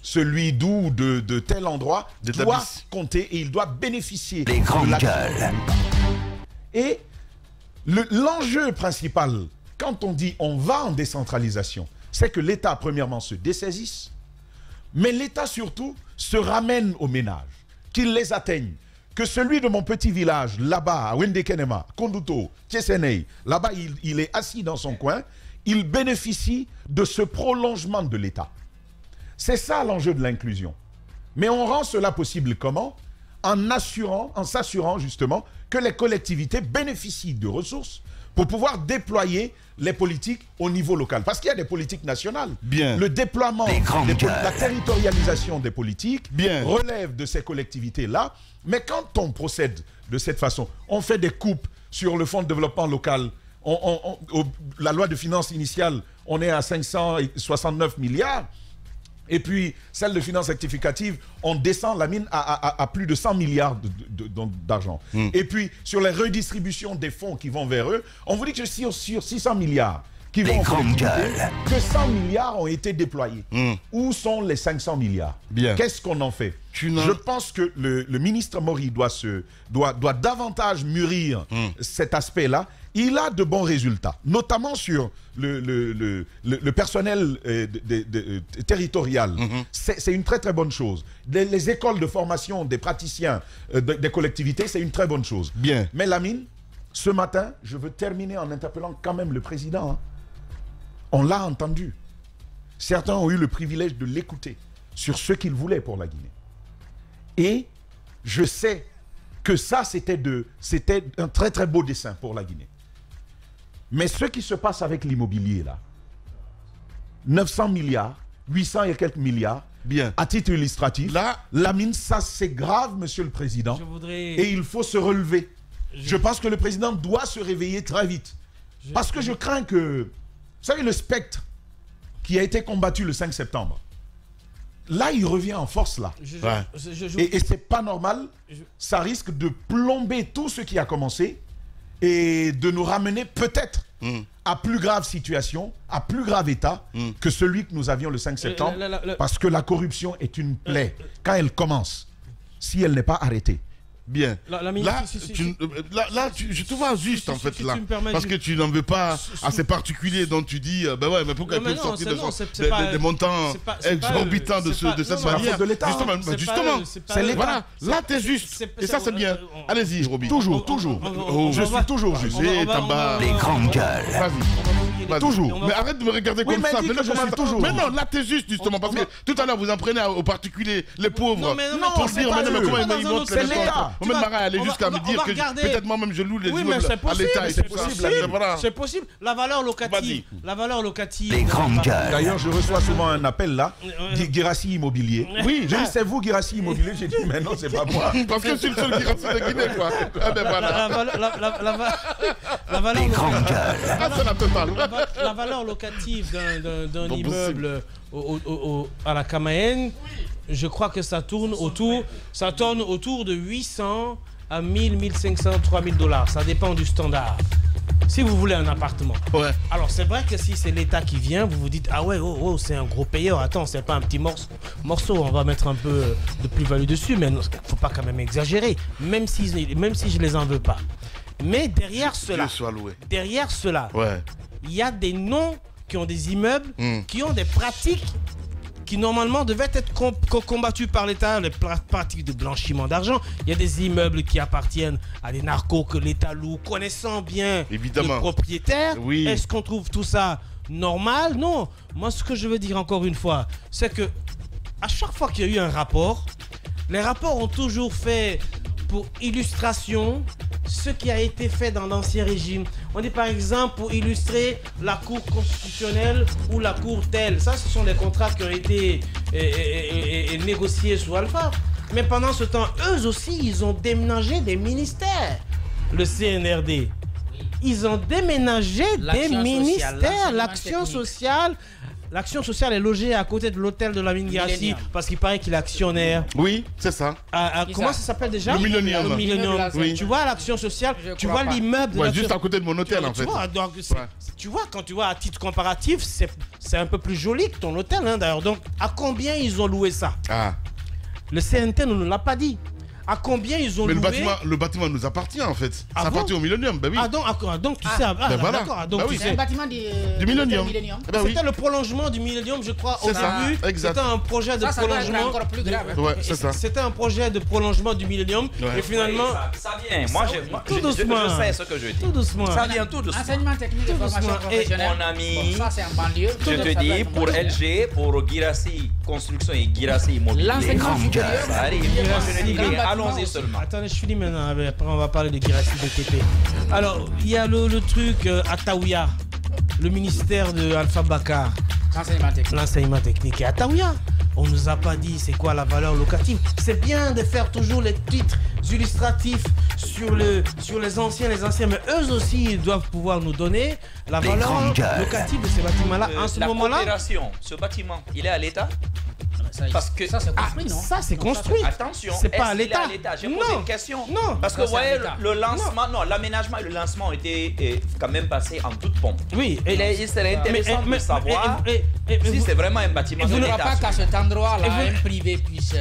[SPEAKER 7] celui d'où de tel endroit doit compter et il doit bénéficier
[SPEAKER 4] des grandes gueules.
[SPEAKER 7] Et l'enjeu principal, quand on dit on va en décentralisation, c'est que l'État, premièrement, se dessaisisse, mais l'État, surtout, se ramène aux ménages, qu'il les atteigne. Que celui de mon petit village, là-bas, à Wendekenema, Konduto, Tiesenei, là-bas, il est assis dans son coin, il bénéficie de ce prolongement de l'État. C'est ça l'enjeu de l'inclusion. Mais on rend cela possible comment? En s'assurant justement que les collectivités bénéficient de ressources pour pouvoir déployer les politiques au niveau local. Parce qu'il y a des politiques nationales.
[SPEAKER 1] Bien.
[SPEAKER 7] Le déploiement, la territorialisation des politiques relève de ces collectivités-là. Mais quand on procède de cette façon, on fait des coupes sur le fonds de développement local. La loi de finances initiale, on est à 569 milliards. Et puis, celle de finances rectificatives, on descend la mine à plus de 100 milliards d'argent. Et puis, sur les redistributions des fonds qui vont vers eux, on vous dit que sur 600 milliards qui vont que 100 milliards ont été déployés. Où sont les 500 milliards? Qu'est-ce qu'on en fait? Je pense que le ministre Maury doit davantage mûrir cet aspect-là il a de bons résultats, notamment sur le personnel territorial. C'est une très très bonne chose. Les écoles de formation des praticiens des collectivités, c'est une très bonne chose.
[SPEAKER 1] Bien.
[SPEAKER 7] Mais Lamine, ce matin, je veux terminer en interpellant quand même le président. Hein. On l'a entendu. Certains ont eu le privilège de l'écouter sur ce qu'il voulait pour la Guinée. Et je sais que ça, c'était un très très beau dessin pour la Guinée. Mais ce qui se passe avec l'immobilier, là, 900 milliards, 800 et quelques milliards,
[SPEAKER 1] bien.
[SPEAKER 7] À titre illustratif,
[SPEAKER 1] là,
[SPEAKER 7] Lamine, ça c'est grave, monsieur le président. Et il faut se relever. Je pense que le président doit se réveiller très vite. Parce que je crains que, vous savez, le spectre qui a été combattu le 5 septembre, là, il revient en force, là. Et c'est pas normal. Ça risque de plomber tout ce qui a commencé et de nous ramener peut-être à plus grave situation, à plus grave état que celui que nous avions le 5 septembre. Parce que la corruption est une plaie. Quand elle commence, si elle n'est pas arrêtée.
[SPEAKER 1] Bien. Je te vois juste en fait là. Parce que tu n'en veux pas à ces particuliers dont tu dis, ben ouais, mais pourquoi ils peuvent sortir des montants exorbitants de cette manière. Justement, c'est l'État. Voilà, là t'es juste. Et ça c'est bien. Allez-y, Roby.
[SPEAKER 7] Toujours. Je suis toujours juste.
[SPEAKER 4] Les grandes gueules.
[SPEAKER 1] Vas-y. Toujours. Mais arrête de me regarder comme ça. Mais non, là t'es juste justement. Parce que tout à l'heure vous en prenez aux particuliers, les pauvres. Pour dire, mais comment ils montent les méthodes. Même Mara allait jusqu'à me dire que peut-être moi-même je loue les immeubles à l'État.
[SPEAKER 2] C'est possible. La valeur locative.
[SPEAKER 4] Les grandes gueules.
[SPEAKER 7] D'ailleurs, je reçois souvent un appel là, Guirassy Immobilier. Oui, je dis c'est vous Guirassy Immobilier. J'ai dit mais non, c'est pas moi.
[SPEAKER 1] Parce que je suis le seul Guirassy de Guinée, quoi.
[SPEAKER 4] Les grandes gueules.
[SPEAKER 2] La valeur locative d'un immeuble à la Camaëne, je crois que ça tourne autour de 800 à 1000, 1500, 3000 $. Ça dépend du standard. Si vous voulez un appartement.
[SPEAKER 1] Ouais.
[SPEAKER 2] Alors c'est vrai que si c'est l'État qui vient, vous vous dites ah ouais, c'est un gros payeur. Attends, c'est pas un petit morceau. On va mettre un peu de plus-value dessus, mais faut pas quand même exagérer. Même si je les en veux pas. Mais derrière cela, il y a des noms qui ont des immeubles, qui ont des pratiques qui normalement devaient être combattues par l'État, les pratiques de blanchiment d'argent. Il y a des immeubles qui appartiennent à des narcos que l'État loue, connaissant bien le propriétaire. Oui. Est-ce qu'on trouve tout ça normal? Non. Moi, ce que je veux dire encore une fois, c'est que à chaque fois qu'il y a eu un rapport, les rapports ont toujours fait pour illustration ce qui a été fait dans l'ancien régime. On dit par exemple pour illustrer la Cour constitutionnelle ou la Cour telle. Ça, ce sont des contrats qui ont été négociés sous Alpha. Mais pendant ce temps, eux aussi, ils ont déménagé des ministères. Le CNRD. Ils ont déménagé des ministères. L'action sociale. L'action sociale est logée à côté de l'hôtel de Lamine Guirassy parce qu'il paraît qu'il est actionnaire.
[SPEAKER 1] Oui, c'est ça.
[SPEAKER 2] Comment ça s'appelle déjà?
[SPEAKER 1] Le Millennium.
[SPEAKER 2] Le Millennium. Oui. Tu vois l'action sociale, tu vois l'immeuble.
[SPEAKER 1] Ouais, juste à côté de mon hôtel en fait.
[SPEAKER 2] Tu vois, quand tu vois à titre comparatif, c'est un peu plus joli que ton hôtel d'ailleurs. Donc, à combien ils ont loué ça? Le CNT ne nous l'a pas dit. À combien ils ont loué?
[SPEAKER 1] Le bâtiment nous appartient en fait. Ça appartient au Millennium. Ben oui.
[SPEAKER 2] Donc tu sais. D'accord. Donc
[SPEAKER 3] c'est un bâtiment du
[SPEAKER 1] Millennium.
[SPEAKER 2] C'était le prolongement du Millennium, je crois, au début. C'était un projet de prolongement.
[SPEAKER 3] Encore plus grave.
[SPEAKER 2] C'était un projet de prolongement du Millennium. Et finalement.
[SPEAKER 6] Ça vient. Moi, je sais ce que je dis.
[SPEAKER 2] Tout doucement.
[SPEAKER 6] Ça vient tout doucement.
[SPEAKER 3] Enseignement technique et formation professionnelle.
[SPEAKER 6] Mon ami.
[SPEAKER 3] Ça, c'est en banlieue.
[SPEAKER 6] Je te dis, pour LG, pour Guirassy Construction et Guirassy Immobilier.
[SPEAKER 3] L'enseignement supérieur.
[SPEAKER 6] Ça arrive. Allons-y seulement.
[SPEAKER 2] Attendez, je finis maintenant. Après, on va parler de Guirassy BTP. Alors, il y a le truc à Taouya, le ministère de Alpha Bakar. L'enseignement technique. Et à Taouya, on nous a pas dit c'est quoi la valeur locative. C'est bien de faire toujours les titres illustratifs sur les anciens, mais eux aussi ils doivent pouvoir nous donner la valeur locative de ces bâtiments-là. En ce moment-là,
[SPEAKER 6] ce bâtiment, il est à l'État? Parce que
[SPEAKER 3] ça c'est construit, non?
[SPEAKER 2] Ça c'est construit.
[SPEAKER 6] Attention,
[SPEAKER 2] c'est pas à l'État.
[SPEAKER 6] J'ai posé une question.
[SPEAKER 2] Non.
[SPEAKER 6] Parce que vous voyez, le lancement, non, l'aménagement et le lancement ont été quand même passés en toute pompe.
[SPEAKER 2] Oui.
[SPEAKER 6] Il serait intéressant de savoir si c'est vraiment un bâtiment de
[SPEAKER 3] vous
[SPEAKER 6] l'État.
[SPEAKER 3] Ne pas qu'à cet endroit-là, un privé puisse.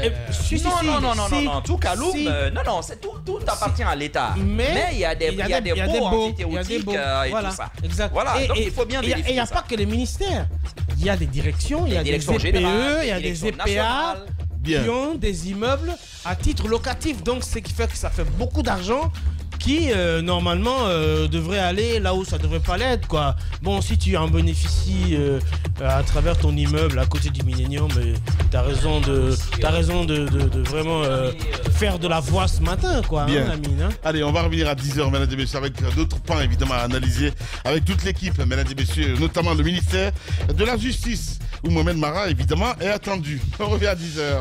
[SPEAKER 6] Non, tout Kaloum, non, tout appartit à l'État. Mais il y a des baux amphithéotiques et tout ça.
[SPEAKER 2] Exact.
[SPEAKER 6] Voilà, donc il faut bien vérifier.
[SPEAKER 2] Et il n'y a pas que les ministères. Il y a des directions, il y a des EPE, il y a des EPA qui ont des immeubles à titre locatif. Donc, ce qui fait que ça fait beaucoup d'argent qui, normalement, devrait aller là où ça devrait pas l'être, quoi. Bon, si tu en bénéficies à travers ton immeuble à côté du Millennium, tu as raison de vraiment faire de la voix ce matin, quoi.
[SPEAKER 1] Bien.
[SPEAKER 2] Hein, Lamine, hein.
[SPEAKER 1] Allez, on va revenir à 10h, mesdames et messieurs, avec d'autres points évidemment à analyser avec toute l'équipe, mesdames et messieurs, notamment le ministère de la Justice, où Mohamed Mara, évidemment, est attendu. On revient à 10h.